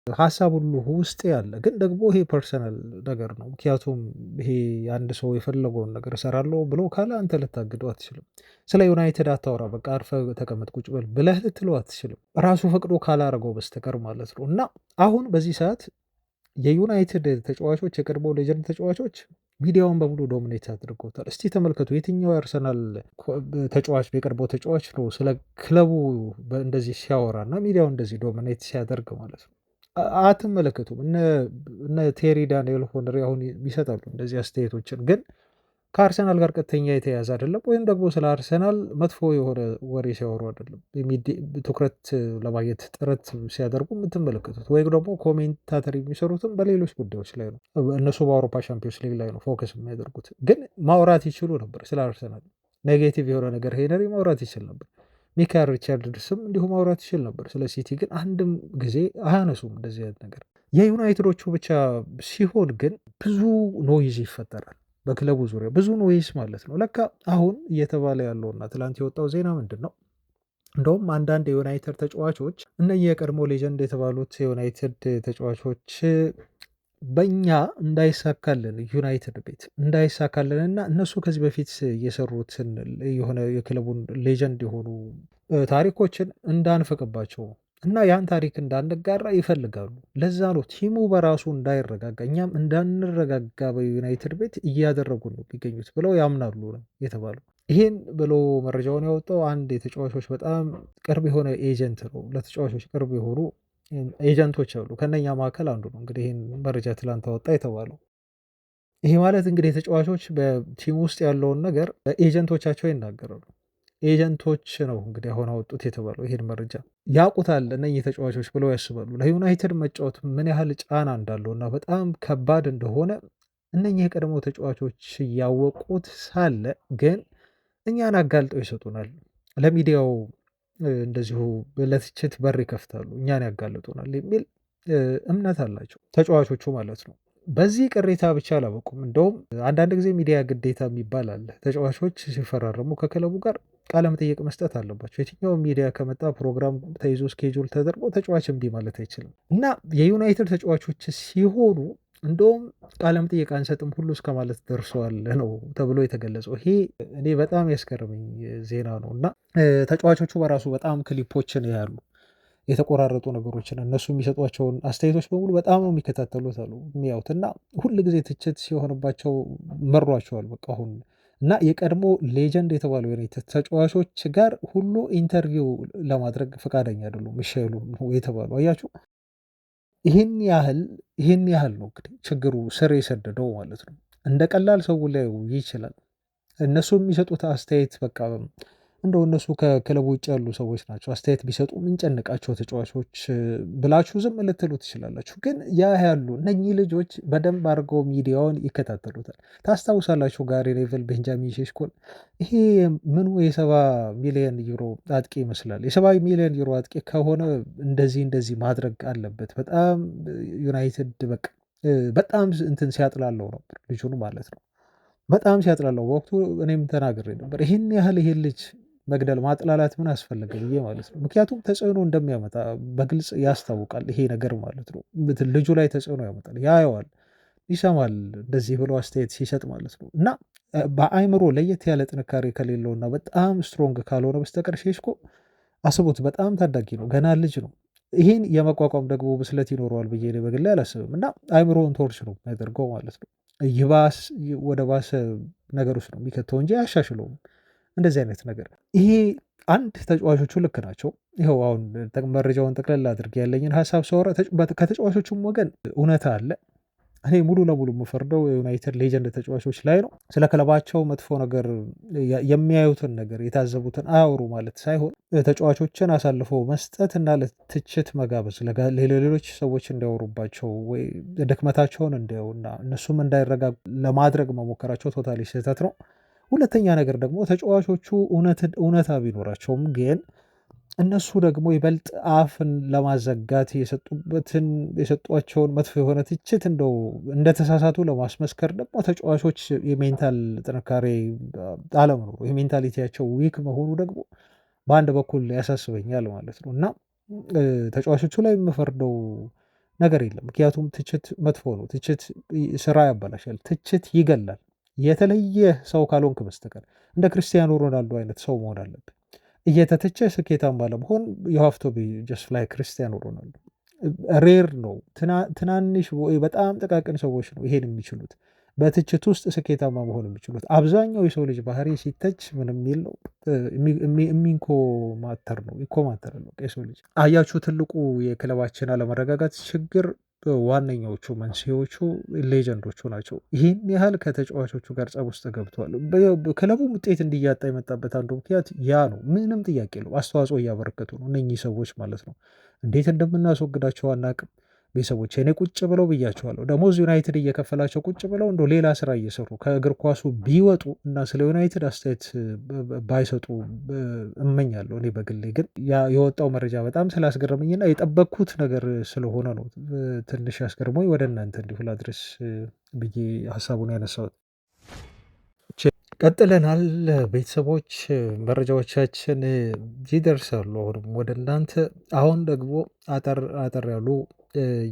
ሀሳብ ሁሉ ውስጤ አለ። ግን ደግሞ ይሄ ፐርሰናል ነገር ነው። ምክንያቱም ይሄ አንድ ሰው የፈለገውን ነገር እሰራለሁ ብሎ ካለ አንተ ልታግደው አትችልም። ስለ ዩናይትድ አታወራ፣ በቃ አርፈህ ተቀመጥ ቁጭ በል ብለህ ልትለው አትችልም። ራሱ ፈቅዶ ካላረገው በስተቀር ማለት ነው። እና አሁን በዚህ ሰዓት የዩናይትድ ተጫዋቾች የቀድሞ ሌጀንድ ተጫዋቾች ሚዲያውን በሙሉ ዶሚኔት አድርገውታል። እስቲ ተመልከቱ፣ የትኛው የአርሰናል ተጫዋች የቀድሞ ተጫዋች ነው ስለ ክለቡ እንደዚህ ሲያወራ እና ሚዲያው እንደዚህ ዶሚኔት ሲያደርግ ማለት ነው? አትመለከቱም። እነ ቴሪ ዳንኤል ሆነሪ አሁን ይሰጣሉ እንደዚህ አስተያየቶችን፣ ግን ከአርሰናል ጋር ቀጥተኛ የተያያዘ አይደለም። ወይም ደግሞ ስለ አርሰናል መጥፎ የሆነ ወሬ ሲያወሩ አይደለም ትኩረት ለማግኘት ጥረት ሲያደርጉ የምትመለከቱት። ወይም ደግሞ ኮሜንታተር የሚሰሩትም በሌሎች ጉዳዮች ላይ ነው። እነሱ በአውሮፓ ሻምፒዮንስ ሊግ ላይ ነው ፎከስ የሚያደርጉት። ግን ማውራት ይችሉ ነበር ስለ አርሰናል ኔጌቲቭ የሆነ ነገር ሄነሪ ማውራት ይችል ነበር። ሚካኤል ሪቻርድስም እንዲሁ ማውራት ይችል ነበር። ስለ ሲቲ ግን አንድም ጊዜ አያነሱም እንደዚህ አይነት ነገር። የዩናይትዶቹ ብቻ ሲሆን ግን ብዙ ኖይዝ ይፈጠራል በክለቡ ዙሪያ ብዙ ኖይዝ ማለት ነው። ለካ አሁን እየተባለ ያለውና ትላንት የወጣው ዜና ምንድን ነው? እንደውም አንዳንድ የዩናይትድ ተጫዋቾች እነኚህ የቀድሞ ሌጀንድ የተባሉት የዩናይትድ ተጫዋቾች በእኛ እንዳይሳካልን ዩናይትድ ቤት እንዳይሳካልን እና እነሱ ከዚህ በፊት የሰሩትን የሆነ የክለቡን ሌጀንድ የሆኑ ታሪኮችን እንዳንፈቅባቸው እና ያን ታሪክ እንዳንጋራ ይፈልጋሉ። ለዛ ነው ቲሙ በራሱ እንዳይረጋጋ እኛም እንዳንረጋጋ በዩናይትድ ቤት እያደረጉ ነው የሚገኙት ብለው ያምናሉ የተባለው። ይሄን ብሎ መረጃውን ያወጣው አንድ የተጫዋቾች በጣም ቅርብ የሆነ ኤጀንት ነው። ለተጫዋቾች ቅርብ የሆኑ ኤጀንቶች አሉ። ከነኛ መካከል አንዱ ነው እንግዲህ ይህን መረጃ ትላንት አወጣ የተባለው። ይሄ ማለት እንግዲህ ተጫዋቾች በቲም ውስጥ ያለውን ነገር ኤጀንቶቻቸው ይናገራሉ። ኤጀንቶች ነው እንግዲህ አሁን አወጡት የተባለው ይሄን መረጃ። ያውቁታል እነኚህ ተጫዋቾች ብለው ያስባሉ ለዩናይትድ መጫወት ምን ያህል ጫና እንዳለው እና በጣም ከባድ እንደሆነ እነኚህ የቀድሞ ተጫዋቾች እያወቁት ሳለ ግን እኛን አጋልጠው ይሰጡናል። ለሚዲያው እንደዚሁ ለትችት በር ይከፍታሉ፣ እኛን ያጋልጡናል የሚል እምነት አላቸው ተጫዋቾቹ ማለት ነው። በዚህ ቅሬታ ብቻ አላበቁም። እንደውም አንዳንድ ጊዜ ሚዲያ ግዴታ የሚባል አለ። ተጫዋቾች ሲፈራረሙ ከክለቡ ጋር ቃለ መጠይቅ መስጠት አለባቸው። የትኛው ሚዲያ ከመጣ ፕሮግራም ተይዞ ስኬጁል ተደርጎ ተጫዋች እምቢ ማለት አይችልም። እና የዩናይትድ ተጫዋቾች ሲሆኑ እንደውም ቃለ መጠይቅ አንሰጥም ሁሉ እስከ ማለት ደርሰዋል ነው ተብሎ የተገለጸው። ይሄ እኔ በጣም ያስገርመኝ ዜና ነው። እና ተጫዋቾቹ በራሱ በጣም ክሊፖችን ያሉ የተቆራረጡ ነገሮችን እነሱ የሚሰጧቸውን አስተያየቶች በሙሉ በጣም ነው የሚከታተሉት አሉ የሚያዩት። እና ሁል ጊዜ ትችት ሲሆንባቸው መሯቸዋል በቃ አሁን እና የቀድሞ ሌጀንድ የተባሉ ዩናይትድ ተጫዋቾች ጋር ሁሉ ኢንተርቪው ለማድረግ ፈቃደኛ አይደሉም ሚሻይሉ የተባሉ አያችሁ። ይህን ያህል ነው እንግዲህ ችግሩ ስር የሰደደው ማለት ነው። እንደ ቀላል ሰው ላይ ይችላል እነሱ የሚሰጡት አስተያየት በቃ እንደው እነሱ ከክለቡ ውጭ ያሉ ሰዎች ናቸው አስተያየት ቢሰጡ ምንጨንቃቸው ተጫዋቾች ብላችሁ ዝም ልትሉ ትችላላችሁ። ግን ያ ያሉ እነኚህ ልጆች በደንብ አድርገው ሚዲያውን ይከታተሉታል። ታስታውሳላችሁ ጋሪ ኔቭል ቤንጃሚን ሼሽኮን ይሄ ምኑ የ70 ሚሊዮን ዩሮ አጥቂ ይመስላል። የ70 ሚሊዮን ዩሮ አጥቂ ከሆነ እንደዚህ ማድረግ አለበት። በጣም ዩናይትድ በቃ በጣም እንትን ሲያጥላለው ነበር ልጁን ማለት ነው። በጣም ሲያጥላለው በወቅቱ እኔም ተናግሬ ነበር። ይህን ያህል ይሄን ልጅ መግደል ማጥላላት ምን አስፈለገ ብዬ ማለት ነው። ምክንያቱም ተጽዕኖ እንደሚያመጣ በግልጽ ያስታውቃል ይሄ ነገር ማለት ነው። ልጁ ላይ ተጽዕኖ ያመጣል፣ ያየዋል፣ ይሰማል እንደዚህ ብሎ አስተያየት ሲሰጥ ማለት ነው። እና በአእምሮ ለየት ያለ ጥንካሬ ከሌለውና በጣም ስትሮንግ ካልሆነ በስተቀር ሼሽኮ አስቡት፣ በጣም ታዳጊ ነው፣ ገና ልጅ ነው። ይህን የመቋቋም ደግሞ ብስለት ይኖረዋል ብዬ እኔ በግሌ አላስብም። እና አእምሮውን ቶርች ነው የሚያደርገው ማለት ነው። ይባስ ወደ ባሰ ነገር ውስጥ ነው የሚከተው እንጂ አያሻሽለውም። እንደዚህ አይነት ነገር ይሄ አንድ ተጫዋቾቹ ልክ ናቸው። ይኸው አሁን መረጃውን ጠቅለል አድርጌ ያለኝን ሀሳብ ሳወራ ከተጫዋቾቹም ወገን እውነታ አለ። እኔ ሙሉ ለሙሉ የምፈርደው የዩናይትድ ሌጀንድ ተጫዋቾች ላይ ነው። ስለ ክለባቸው መጥፎ ነገር የሚያዩትን ነገር የታዘቡትን አያወሩ ማለት ሳይሆን ተጫዋቾችን አሳልፎ መስጠት እና ለትችት መጋበዝ ለሌሎች ሰዎች እንዲያወሩባቸው ወይ ድክመታቸውን እንዲያዩና እነሱም እንዳይረጋጉ ለማድረግ መሞከራቸው ቶታሊ ስህተት ነው። ሁለተኛ ነገር ደግሞ ተጫዋቾቹ እውነታ ቢኖራቸውም ግን እነሱ ደግሞ ይበልጥ አፍን ለማዘጋት የሰጧቸውን መጥፎ የሆነ ትችት እንደው እንደተሳሳቱ ለማስመስከር ደግሞ ተጫዋቾች የሜንታል ጥንካሬ አለመኖሩ የሜንታሊቲያቸው ዊክ መሆኑ ደግሞ በአንድ በኩል ያሳስበኛል ማለት ነው። እና ተጫዋቾቹ ላይ የምፈርደው ነገር የለም። ምክንያቱም ትችት መጥፎ ነው። ትችት ስራ ያበላሻል። ትችት ይገላል። የተለየ ሰው ካልሆንክ በስተቀር እንደ ክርስቲያኖ ሮናልዶ አይነት ሰው መሆን አለብን። እየተተቸ ስኬታማ ለመሆን የሀፍቶ ጀስት ላይ ክርስቲያኖ ሮናልዶ ሬር ነው። ትናንሽ ወይ በጣም ጥቃቅን ሰዎች ነው ይሄን የሚችሉት፣ በትችት ውስጥ ስኬታማ መሆን የሚችሉት። አብዛኛው የሰው ልጅ ባህሪ ሲተች ምን የሚል ነው? የሚንኮማተር ነው። ይኮማተር ነው የሰው ልጅ። አያችሁ፣ ትልቁ የክለባችን አለመረጋጋት ችግር ዋነኛዎቹ መንስኤዎቹ ሌጀንዶቹ ናቸው። ይህን ያህል ከተጫዋቾቹ ጋር ጸብ ውስጥ ገብተዋል። ክለቡ ውጤት እንዲያጣ የመጣበት አንዱ ምክንያት ያ ነው። ምንም ጥያቄ የለው። አስተዋጽኦ እያበረከቱ ነው እነኚህ ሰዎች ማለት ነው። እንዴት እንደምናስወግዳቸው አናቅም። ቤተሰቦች እኔ ቁጭ ብለው ብያቸዋለሁ፣ ደሞዝ ዩናይትድ እየከፈላቸው ቁጭ ብለው እንደ ሌላ ስራ እየሰሩ ከእግር ኳሱ ቢወጡ እና ስለ ዩናይትድ አስተያየት ባይሰጡ እመኛለሁ። እኔ በግሌ ግን የወጣው መረጃ በጣም ስላስገረመኝና የጠበቅኩት ነገር ስለሆነ ነው ትንሽ ያስገርመኝ ወደ እናንተ እንዲሁ ላድረስ ብዬ ሀሳቡን ያነሳሁት። ቀጥለናል ቤተሰቦች፣ መረጃዎቻችን ይደርሳሉ አሁንም ወደ እናንተ። አሁን ደግሞ አጠር ያሉ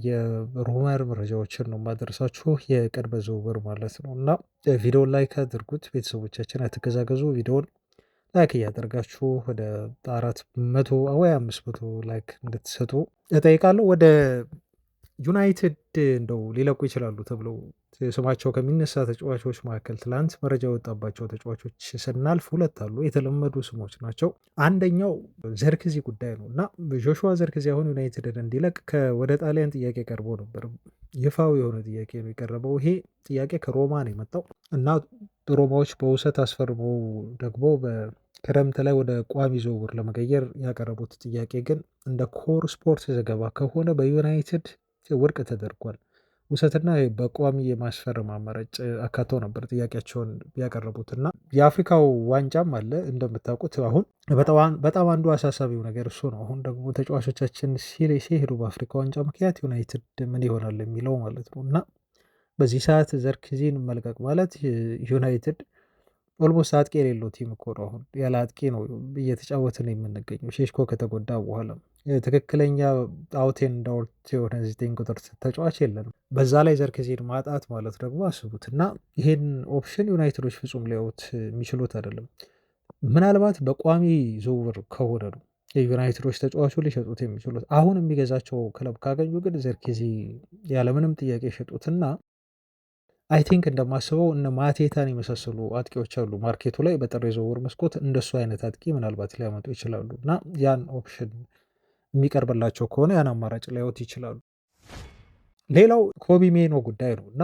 የሩመር መረጃዎችን ነው የማደርሳችሁ፣ የቅርብ ዝውውር ማለት ነው። እና ቪዲዮን ላይክ አድርጉት ቤተሰቦቻችን፣ አትገዛገዙ። ቪዲዮን ላይክ እያደርጋችሁ ወደ 400 ወይ 500 ላይክ እንድትሰጡ እጠይቃለሁ። ወደ ዩናይትድ እንደው ሊለቁ ይችላሉ ተብለው ስማቸው ከሚነሳ ተጫዋቾች መካከል ትላንት መረጃ የወጣባቸው ተጫዋቾች ስናልፍ ሁለት አሉ። የተለመዱ ስሞች ናቸው። አንደኛው ዘርክዚ ጉዳይ ነው እና ጆሹዋ ዘርክዚ አሁን ዩናይትድን እንዲለቅ ወደ ጣሊያን ጥያቄ ቀርቦ ነበር። ይፋዊ የሆነ ጥያቄ ነው የቀረበው። ይሄ ጥያቄ ከሮማ ነው የመጣው እና ሮማዎች በውሰት አስፈርመው ደግሞ በክረምት ላይ ወደ ቋሚ ዝውውር ለመቀየር ያቀረቡት ጥያቄ ግን እንደ ኮር ስፖርት ዘገባ ከሆነ በዩናይትድ ውድቅ ተደርጓል። ውሰትና በቋሚ የማስፈረም አማራጭ አካተው ነበር ጥያቄያቸውን ያቀረቡት እና የአፍሪካው ዋንጫም አለ እንደምታውቁት። አሁን በጣም አንዱ አሳሳቢው ነገር እሱ ነው። አሁን ደግሞ ተጫዋቾቻችን ሲሄዱ በአፍሪካ ዋንጫ ምክንያት ዩናይትድ ምን ይሆናል የሚለው ማለት ነው እና በዚህ ሰዓት ዘርክዚን መልቀቅ ማለት ዩናይትድ ኦልሞስት አጥቂ የሌለው ቲም እኮ ነው። አሁን ያለ አጥቂ ነው እየተጫወትን የምንገኘው ሼሽኮ ከተጎዳ በኋላ ትክክለኛ አውቴን ዳውት የሆነ 9 ቁጥር ተጫዋች የለንም። በዛ ላይ ዘርክዚን ማጣት ማለት ደግሞ አስቡት እና ይሄን ኦፕሽን ዩናይትዶች ፍጹም ሊያዩት የሚችሉት አይደለም። ምናልባት በቋሚ ዝውውር ከሆነ ነው የዩናይትዶች ተጫዋቹ ሊሸጡት የሚችሉት። አሁን የሚገዛቸው ክለብ ካገኙ ግን ዘርክዚ ያለምንም ጥያቄ ሸጡትና አይ ቲንክ እንደማስበው እነ ማቴታን የመሳሰሉ አጥቂዎች አሉ ማርኬቱ ላይ በጥር የዝውውር መስኮት፣ እንደሱ አይነት አጥቂ ምናልባት ሊያመጡ ይችላሉ እና ያን ኦፕሽን የሚቀርብላቸው ከሆነ ያን አማራጭ ሊያዩት ይችላሉ። ሌላው ኮቢ ሜኖ ጉዳይ ነው እና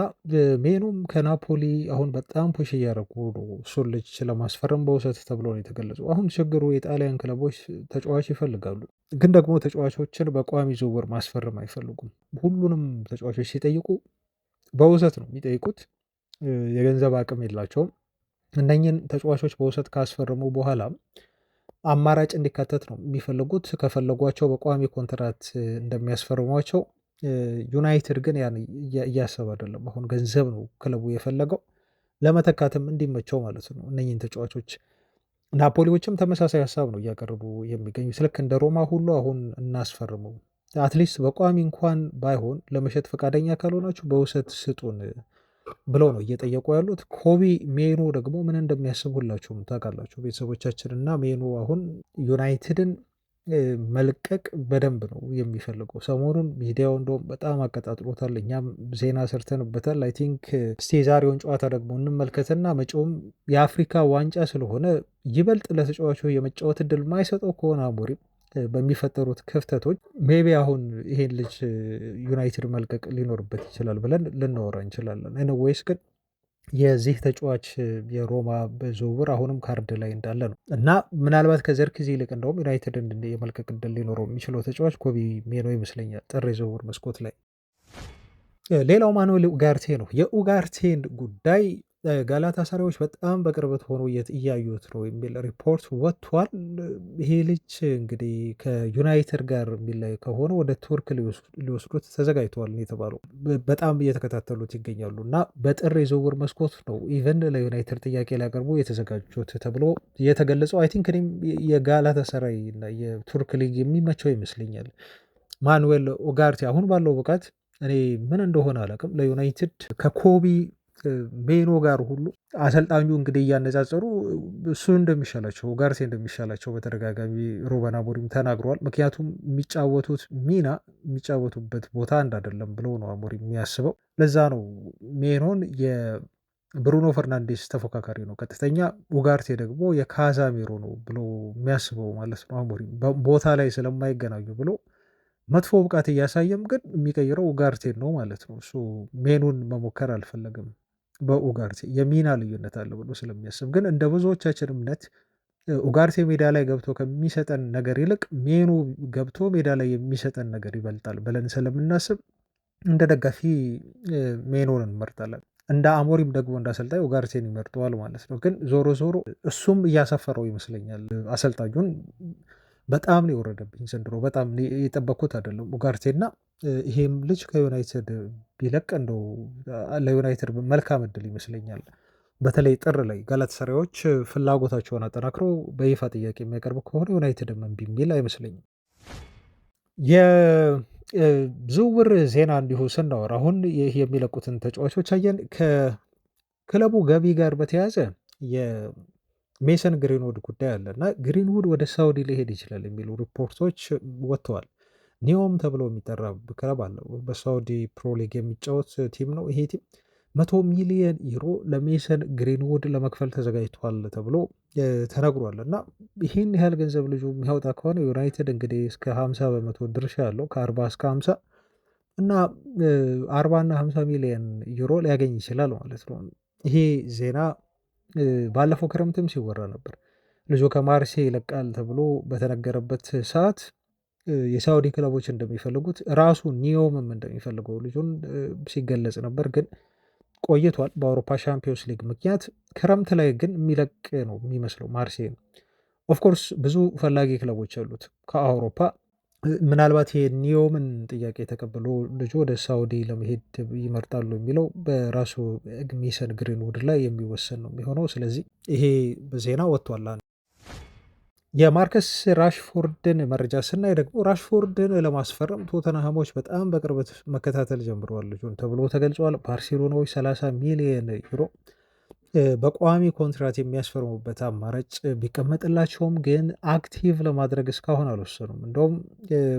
ሜኖም ከናፖሊ አሁን በጣም ፑሽ እያደረጉ ነው እሱን ልጅ ለማስፈረም በውሰት ተብሎ ነው የተገለጹ። አሁን ችግሩ የጣሊያን ክለቦች ተጫዋች ይፈልጋሉ፣ ግን ደግሞ ተጫዋቾችን በቋሚ ዝውውር ማስፈረም አይፈልጉም። ሁሉንም ተጫዋቾች ሲጠይቁ በውሰት ነው የሚጠይቁት። የገንዘብ አቅም የላቸውም። እነኝን ተጫዋቾች በውሰት ካስፈረሙ በኋላ አማራጭ እንዲካተት ነው የሚፈልጉት። ከፈለጓቸው በቋሚ ኮንትራት እንደሚያስፈርሟቸው ዩናይትድ ግን ያን እያሰብ አይደለም። አሁን ገንዘብ ነው ክለቡ የፈለገው ለመተካትም እንዲመቸው ማለት ነው እነኝን ተጫዋቾች። ናፖሊዎችም ተመሳሳይ ሀሳብ ነው እያቀረቡ የሚገኙ። ልክ እንደ ሮማ ሁሉ አሁን እናስፈርመው፣ አትሊስት በቋሚ እንኳን ባይሆን ለመሸጥ ፈቃደኛ ካልሆናችሁ በውሰት ስጡን ብለው ነው እየጠየቁ ያሉት። ኮቢ ሜኖ ደግሞ ምን እንደሚያስብ ሁላችሁም ታውቃላችሁ ቤተሰቦቻችን። እና ሜኖ አሁን ዩናይትድን መልቀቅ በደንብ ነው የሚፈልገው። ሰሞኑን ሚዲያው እንደውም በጣም አቀጣጥሎታል፣ እኛም ዜና ሰርተንበታል። አይ ቲንክ እስቲ የዛሬውን ጨዋታ ደግሞ እንመልከትና መጪውም የአፍሪካ ዋንጫ ስለሆነ ይበልጥ ለተጫዋቹ የመጫወት እድል ማይሰጠው ከሆነ አሞሪም በሚፈጠሩት ክፍተቶች ሜቢ አሁን ይሄን ልጅ ዩናይትድ መልቀቅ ሊኖርበት ይችላል ብለን ልናወራ እንችላለን። ኤኒዌይስ ግን የዚህ ተጫዋች የሮማ ዝውውር አሁንም ካርድ ላይ እንዳለ ነው እና ምናልባት ከዘርክዚ ይልቅ እንደውም ዩናይትድ የመልቀቅ እድል ሊኖረው የሚችለው ተጫዋች ኮቢ ሜኖ ይመስለኛል ጥር የዝውውር መስኮት ላይ። ሌላው ማኑኤል ኡጋርቴ ነው። የኡጋርቴን ጉዳይ ጋላታሳራዮች በጣም በቅርበት ሆኖ እያዩት ነው የሚል ሪፖርት ወጥቷል። ይሄ ልጅ እንግዲህ ከዩናይትድ ጋር የሚለይ ከሆነ ወደ ቱርክ ሊወስዱት ተዘጋጅተዋል የተባለው በጣም እየተከታተሉት ይገኛሉ እና በጥር የዝውውር መስኮት ነው ኢቨን ለዩናይትድ ጥያቄ ሊያቀርቡ የተዘጋጁት ተብሎ የተገለጸው። አይ ቲንክ እኔም የጋላታሳራይ እና የቱርክ ሊግ የሚመቸው ይመስለኛል። ማኑዌል ኡጋርቴ አሁን ባለው ብቃት እኔ ምን እንደሆነ አላውቅም ለዩናይትድ ከኮቢ ሜኖ ጋር ሁሉ አሰልጣኙ እንግዲህ እያነጻጸሩ እሱ እንደሚሻላቸው ኡጋርቴ እንደሚሻላቸው በተደጋጋሚ ሩበን አሞሪም ተናግረዋል። ምክንያቱም የሚጫወቱት ሚና የሚጫወቱበት ቦታ አንድ አይደለም ብሎ ነው አሞሪም የሚያስበው። ለዛ ነው ሜኖን የብሩኖ ፈርናንዴስ ተፎካካሪ ነው ቀጥተኛ፣ ኡጋርቴ ደግሞ የካዛሜሮ ነው ብሎ የሚያስበው ማለት ነው አሞሪም ቦታ ላይ ስለማይገናኙ ብሎ መጥፎ ብቃት እያሳየም ግን የሚቀይረው ኡጋርቴን ነው ማለት ነው። እሱ ሜኑን መሞከር አልፈለግም። በኡጋርቴ የሚና ልዩነት አለ ብሎ ስለሚያስብ ግን እንደ ብዙዎቻችን እምነት ኡጋርቴ ሜዳ ላይ ገብቶ ከሚሰጠን ነገር ይልቅ ሜኑ ገብቶ ሜዳ ላይ የሚሰጠን ነገር ይበልጣል ብለን ስለምናስብ እንደ ደጋፊ ሜኑን እንመርጣለን። እንደ አሞሪም ደግሞ እንዳሰልጣኝ ኡጋርቴን ይመርጠዋል ማለት ነው። ግን ዞሮ ዞሮ እሱም እያሰፈረው ይመስለኛል አሰልጣኙን። በጣም ነው የወረደብኝ ዘንድሮ። በጣም የጠበኩት አይደለም ኡጋርቴና ይሄም ልጅ ከዩናይትድ ቢለቅ እንደው ለዩናይትድ መልካም እድል ይመስለኛል። በተለይ ጥር ላይ ጋላታሳራዮች ፍላጎታቸውን አጠናክረው በይፋ ጥያቄ የሚያቀርቡ ከሆነ ዩናይትድም እምቢ የሚል አይመስለኝም። የዝውውር ዜና እንዲሁ ስናወራ አሁን ይህ የሚለቁትን ተጫዋቾች አየን። ከክለቡ ገቢ ጋር በተያያዘ ሜሰን ግሪንውድ ጉዳይ አለ እና ግሪንውድ ወደ ሳውዲ ሊሄድ ይችላል የሚሉ ሪፖርቶች ወጥተዋል። ኒዮም ተብሎ የሚጠራ ክለብ አለው በሳውዲ ፕሮሊግ የሚጫወት ቲም ነው። ይሄ ቲም 100 ሚሊዮን ዩሮ ለሜሰን ግሪንውድ ለመክፈል ተዘጋጅቷል ተብሎ ተነግሯል። እና ይህን ያህል ገንዘብ ልጁ የሚያወጣ ከሆነ ዩናይትድ እንግዲህ እስከ 50 በመቶ ድርሻ ያለው ከ40 እስከ 50 እና 40 እና 50 ሚሊዮን ዩሮ ሊያገኝ ይችላል ማለት ነው። ይሄ ዜና ባለፈው ክረምትም ሲወራ ነበር። ልጁ ከማርሴ ይለቃል ተብሎ በተነገረበት ሰዓት የሳውዲ ክለቦች እንደሚፈልጉት ራሱ ኒዮምም እንደሚፈልገው ልጁን ሲገለጽ ነበር። ግን ቆይቷል በአውሮፓ ሻምፒዮንስ ሊግ ምክንያት። ክረምት ላይ ግን የሚለቅ ነው የሚመስለው ማርሴይ ነው። ኦፍኮርስ ብዙ ፈላጊ ክለቦች አሉት ከአውሮፓ። ምናልባት ይሄ ኒዮምን ጥያቄ ተቀብሎ ልጁ ወደ ሳውዲ ለመሄድ ይመርጣሉ የሚለው በራሱ ሜሰን ግሪንውድ ላይ የሚወሰን ነው የሚሆነው። ስለዚህ ይሄ ዜና ወጥቷል። የማርከስ ራሽፎርድን መረጃ ስናይ ደግሞ ራሽፎርድን ለማስፈረም ቶተንሃሞች በጣም በቅርበት መከታተል ጀምረዋል ልጁን ተብሎ ተገልጿል። ባርሴሎናዎች 30 ሚሊዮን ዩሮ በቋሚ ኮንትራት የሚያስፈርሙበት አማራጭ ቢቀመጥላቸውም ግን አክቲቭ ለማድረግ እስካሁን አልወሰኑም። እንደውም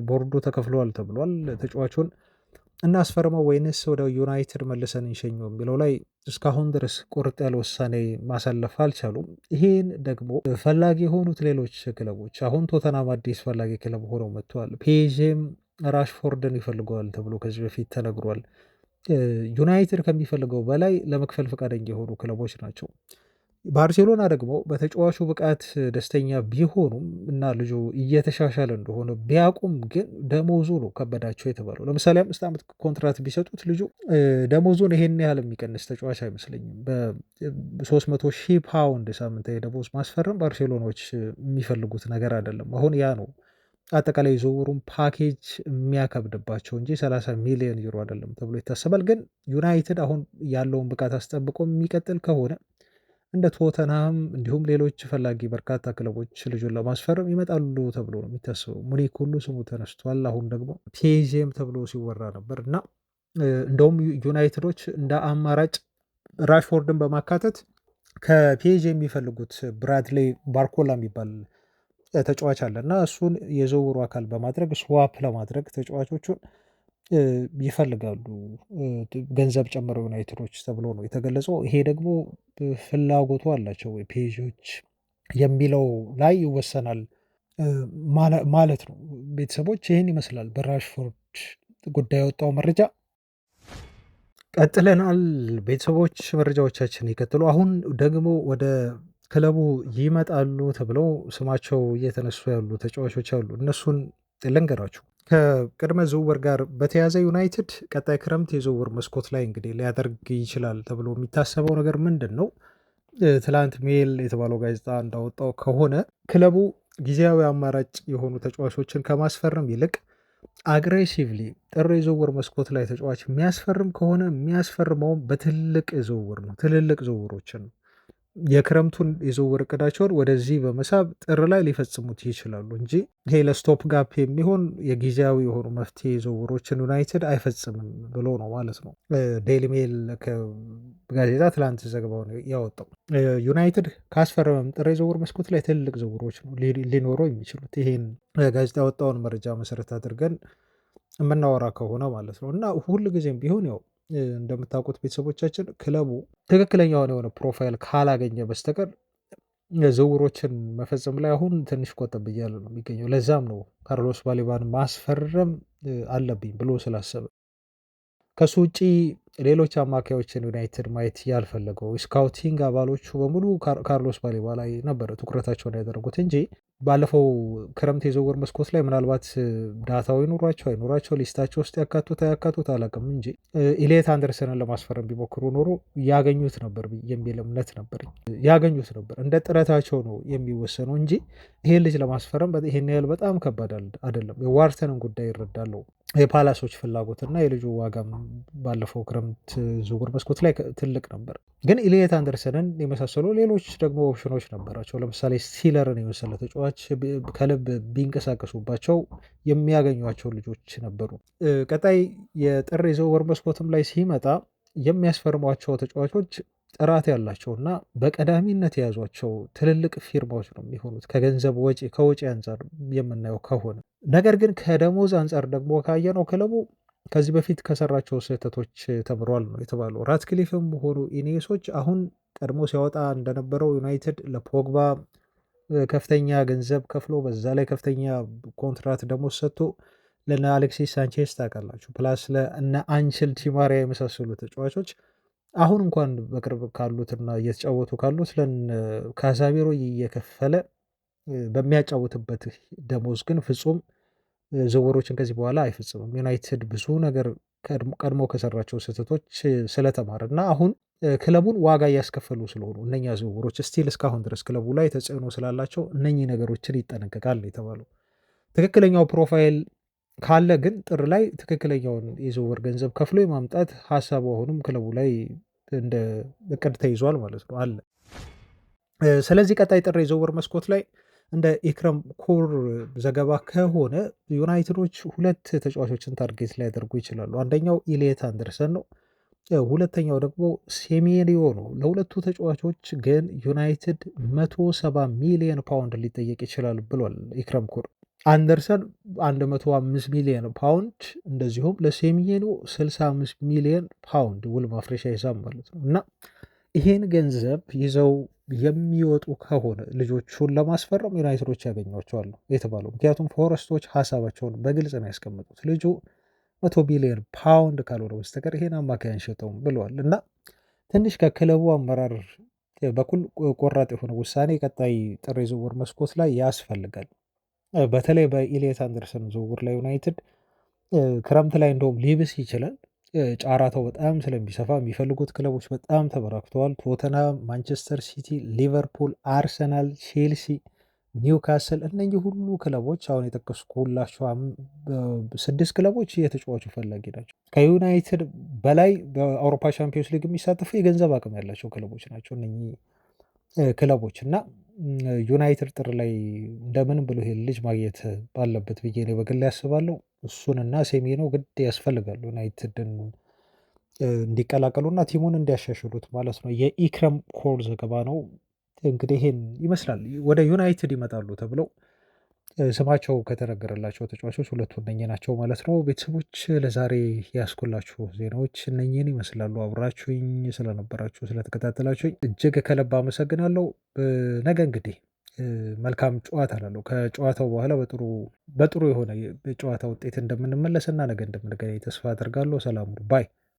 ቦርዱ ተከፍለዋል ተብሏል። ተጫዋቹን እናስፈርመው ወይንስ ወደ ዩናይትድ መልሰን እንሸኘው የሚለው ላይ እስካሁን ድረስ ቁርጥ ያለ ውሳኔ ማሳለፍ አልቻሉም። ይሄን ደግሞ ፈላጊ የሆኑት ሌሎች ክለቦች አሁን ቶተናም አዲስ ፈላጊ ክለብ ሆነው መጥተዋል። ፔዥም ራሽፎርድን ይፈልገዋል ተብሎ ከዚህ በፊት ተነግሯል። ዩናይትድ ከሚፈልገው በላይ ለመክፈል ፈቃደኛ የሆኑ ክለቦች ናቸው። ባርሴሎና ደግሞ በተጫዋቹ ብቃት ደስተኛ ቢሆኑም እና ልጁ እየተሻሻለ እንደሆነ ቢያውቁም ግን ደሞዙ ነው ከበዳቸው የተባለው። ለምሳሌ 5 ዓመት ኮንትራት ቢሰጡት ልጁ ደሞዙን ይሄን ያህል የሚቀንስ ተጫዋች አይመስለኝም። በ300 ሺህ ፓውንድ ሳምንታዊ ደሞዝ ማስፈረም ባርሴሎናዎች የሚፈልጉት ነገር አይደለም። አሁን ያ ነው አጠቃላይ ዝውውሩን ፓኬጅ የሚያከብድባቸው እንጂ 30 ሚሊዮን ዩሮ አይደለም ተብሎ ይታሰባል። ግን ዩናይትድ አሁን ያለውን ብቃት አስጠብቆ የሚቀጥል ከሆነ እንደ ቶተንሃም እንዲሁም ሌሎች ፈላጊ በርካታ ክለቦች ልጁን ለማስፈረም ይመጣሉ ተብሎ ነው የሚታሰበው። ሙኒክ ሁሉ ስሙ ተነስቷል። አሁን ደግሞ ፔዥም ተብሎ ሲወራ ነበር እና እንደውም ዩናይትዶች እንደ አማራጭ ራሽፎርድን በማካተት ከፔዥ የሚፈልጉት ብራድሌ ባርኮላ የሚባል ተጫዋች አለ እና እሱን የዝውውሩ አካል በማድረግ ስዋፕ ለማድረግ ተጫዋቾቹን ይፈልጋሉ ገንዘብ ጨምረው ዩናይትዶች ተብሎ ነው የተገለጸው። ይሄ ደግሞ ፍላጎቱ አላቸው ፔዦች የሚለው ላይ ይወሰናል ማለት ነው። ቤተሰቦች ይህን ይመስላል በራሽፎርድ ጉዳይ የወጣው መረጃ። ቀጥለናል ቤተሰቦች፣ መረጃዎቻችን ይቀጥሉ። አሁን ደግሞ ወደ ክለቡ ይመጣሉ ተብለው ስማቸው እየተነሱ ያሉ ተጫዋቾች አሉ። እነሱን ልንገራችሁ። ከቅድመ ዝውውር ጋር በተያያዘ ዩናይትድ ቀጣይ ክረምት የዝውውር መስኮት ላይ እንግዲህ ሊያደርግ ይችላል ተብሎ የሚታሰበው ነገር ምንድን ነው? ትላንት ሜል የተባለው ጋዜጣ እንዳወጣው ከሆነ ክለቡ ጊዜያዊ አማራጭ የሆኑ ተጫዋቾችን ከማስፈረም ይልቅ አግሬሲቭሊ ጥር የዝውውር መስኮት ላይ ተጫዋች የሚያስፈርም ከሆነ የሚያስፈርመውም በትልቅ ዝውውር ነው፣ ትልልቅ ዝውውሮችን ነው። የክረምቱን የዝውውር እቅዳቸውን ወደዚህ በመሳብ ጥር ላይ ሊፈጽሙት ይችላሉ እንጂ ይሄ ለስቶፕ ጋፕ የሚሆን የጊዜያዊ የሆኑ መፍትሄ ዝውውሮችን ዩናይትድ አይፈጽምም ብሎ ነው ማለት ነው ዴይሊ ሜል ጋዜጣ ትላንት ዘገባውን ያወጣው። ዩናይትድ ካስፈረመም ጥር የዝውውር መስኮት ላይ ትልቅ ዝውውሮች ነው ሊኖረው የሚችሉት ይሄን ጋዜጣ ያወጣውን መረጃ መሰረት አድርገን የምናወራ ከሆነ ማለት ነው። እና ሁል ጊዜም ቢሆን ያው እንደምታውቁት ቤተሰቦቻችን ክለቡ ትክክለኛውን የሆነ ፕሮፋይል ካላገኘ በስተቀር ዝውውሮችን መፈጸም ላይ አሁን ትንሽ ቆጠብ እያለ ነው የሚገኘው። ለዛም ነው ካርሎስ ባሌባን ማስፈረም አለብኝ ብሎ ስላሰበ ከሱ ውጪ ሌሎች አማካዮችን ዩናይትድ ማየት ያልፈለገው ስካውቲንግ አባሎቹ በሙሉ ካርሎስ ባሌባ ላይ ነበረ ትኩረታቸውን ያደረጉት እንጂ ባለፈው ክረምት የዝውውር መስኮት ላይ ምናልባት ዳታው ይኑራቸው አይኑራቸው ሊስታቸው ውስጥ ያካቱት አያካቱት አላውቅም እንጂ ኢሊየት አንደርሰንን ለማስፈረም ቢሞክሩ ኖሮ ያገኙት ነበር የሚል እምነት ነበር። ያገኙት ነበር። እንደ ጥረታቸው ነው የሚወሰነው እንጂ ይሄን ልጅ ለማስፈረም ይሄን ያህል በጣም ከባድ አይደለም። የዋርተንን ጉዳይ ይረዳለው። የፓላሶች ፍላጎት እና የልጁ ዋጋም ባለፈው ክረምት ዝውውር መስኮት ላይ ትልቅ ነበር። ግን ኢሊየት አንደርሰንን የመሳሰሉ ሌሎች ደግሞ ኦፕሽኖች ነበራቸው። ለምሳሌ ስቲለርን የመሰለ ተጫዋች ከልብ ቢንቀሳቀሱባቸው የሚያገኟቸው ልጆች ነበሩ። ቀጣይ የጥር የዝውውር መስኮትም ላይ ሲመጣ የሚያስፈርሟቸው ተጫዋቾች ጥራት ያላቸው እና በቀዳሚነት የያዟቸው ትልልቅ ፊርማዎች ነው የሚሆኑት ከገንዘብ ከወጪ አንጻር የምናየው ከሆነ። ነገር ግን ከደሞዝ አንጻር ደግሞ ካየነው ክለቡ ከዚህ በፊት ከሰራቸው ስህተቶች ተምሯል ነው የተባለው። ራትክሊፍም ሆኑ ኢኔሶች አሁን ቀድሞ ሲያወጣ እንደነበረው ዩናይትድ ለፖግባ ከፍተኛ ገንዘብ ከፍሎ በዛ ላይ ከፍተኛ ኮንትራት ደሞዝ ሰጥቶ ለነ አሌክሲስ ሳንቼስ ታውቃላችሁ ፕላስ ለእነ አንችል ቲማሪያ የመሳሰሉ ተጫዋቾች አሁን እንኳን በቅርብ ካሉትና እየተጫወቱ ካሉት ካዛሚሮ እየከፈለ በሚያጫውትበት ደሞዝ ግን ፍጹም ዝውውሮችን ከዚህ በኋላ አይፈጽምም። ዩናይትድ ብዙ ነገር ቀድሞ ከሰራቸው ስህተቶች ስለተማረ እና አሁን ክለቡን ዋጋ እያስከፈሉ ስለሆኑ እነኛ ዝውውሮች ስቲል እስካሁን ድረስ ክለቡ ላይ ተጽዕኖ ስላላቸው እነኚህ ነገሮችን ይጠነቀቃል የተባለው። ትክክለኛው ፕሮፋይል ካለ ግን ጥር ላይ ትክክለኛውን የዝውውር ገንዘብ ከፍሎ የማምጣት ሀሳቡ አሁንም ክለቡ ላይ እንደ እቅድ ተይዟል ማለት ነው አለ። ስለዚህ ቀጣይ ጥር የዝውውር መስኮት ላይ እንደ ኢክረም ኮር ዘገባ ከሆነ ዩናይትዶች ሁለት ተጫዋቾችን ታርጌት ሊያደርጉ ይችላሉ። አንደኛው ኢሊየት አንደርሰን ነው። ሁለተኛው ደግሞ ሴሜንዮ ነው። ለሁለቱ ተጫዋቾች ግን ዩናይትድ 170 ሚሊዮን ፓውንድ ሊጠየቅ ይችላል ብሏል ኢክረም ኮር። አንደርሰን 105 ሚሊዮን ፓውንድ እንደዚሁም ለሴሜንዮ 65 ሚሊዮን ፓውንድ ውል ማፍረሻ ሂሳብ ማለት ነው። እና ይሄን ገንዘብ ይዘው የሚወጡ ከሆነ ልጆቹን ለማስፈረም ዩናይትዶች ያገኟቸዋል ነው የተባለው። ምክንያቱም ፎረስቶች ሀሳባቸውን በግልጽ ነው ያስቀመጡት። ልጁ 100 ቢሊዮን ፓውንድ ካልሆነ በስተቀር ይሄን አማካይ አንሸጠውም ብለዋል። እና ትንሽ ከክለቡ አመራር በኩል ቆራጥ የሆነ ውሳኔ ቀጣይ ጥር የዝውውር መስኮት ላይ ያስፈልጋል። በተለይ በኢሊየት አንደርሰን ዝውውር ላይ ዩናይትድ ክረምት ላይ እንደውም ሊብስ ይችላል። ጫራታው በጣም ስለሚሰፋ የሚፈልጉት ክለቦች በጣም ተበራክተዋል። ቶተናም፣ ማንቸስተር ሲቲ፣ ሊቨርፑል፣ አርሰናል፣ ቼልሲ፣ ኒውካስል እነኚህ ሁሉ ክለቦች አሁን የጠቀስኩላቸው 6 ክለቦች የተጫዋቹ ፈላጊ ናቸው። ከዩናይትድ በላይ በአውሮፓ ቻምፒዮንስ ሊግ የሚሳተፉ የገንዘብ አቅም ያላቸው ክለቦች ናቸው እነኚህ ክለቦች እና ዩናይትድ ጥር ላይ እንደምንም ብሎ ይሄ ልጅ ማግኘት ባለበት ብዬ ነው በግል ያስባለሁ። እሱንና ሴሜንዮ ግድ ያስፈልጋሉ ዩናይትድን እንዲቀላቀሉና ቲሙን እንዲያሻሽሉት ማለት ነው። የኢክረም ኮር ዘገባ ነው። እንግዲህ ይሄን ይመስላል። ወደ ዩናይትድ ይመጣሉ ተብለው ስማቸው ከተነገረላቸው ተጫዋቾች ሁለቱ እነኚህ ናቸው ማለት ነው። ቤተሰቦች ለዛሬ ያስኩላችሁ ዜናዎች እነኚህን ይመስላሉ። አብራችሁኝ ስለነበራችሁ ስለተከታተላችሁኝ እጅግ ከልብ አመሰግናለሁ። ነገ እንግዲህ መልካም ጨዋታ ላለው ከጨዋታው በኋላ በጥሩ የሆነ የጨዋታ ውጤት እንደምንመለስና ነገ እንደምንገናኝ ተስፋ አደርጋለሁ። ሰላም ባይ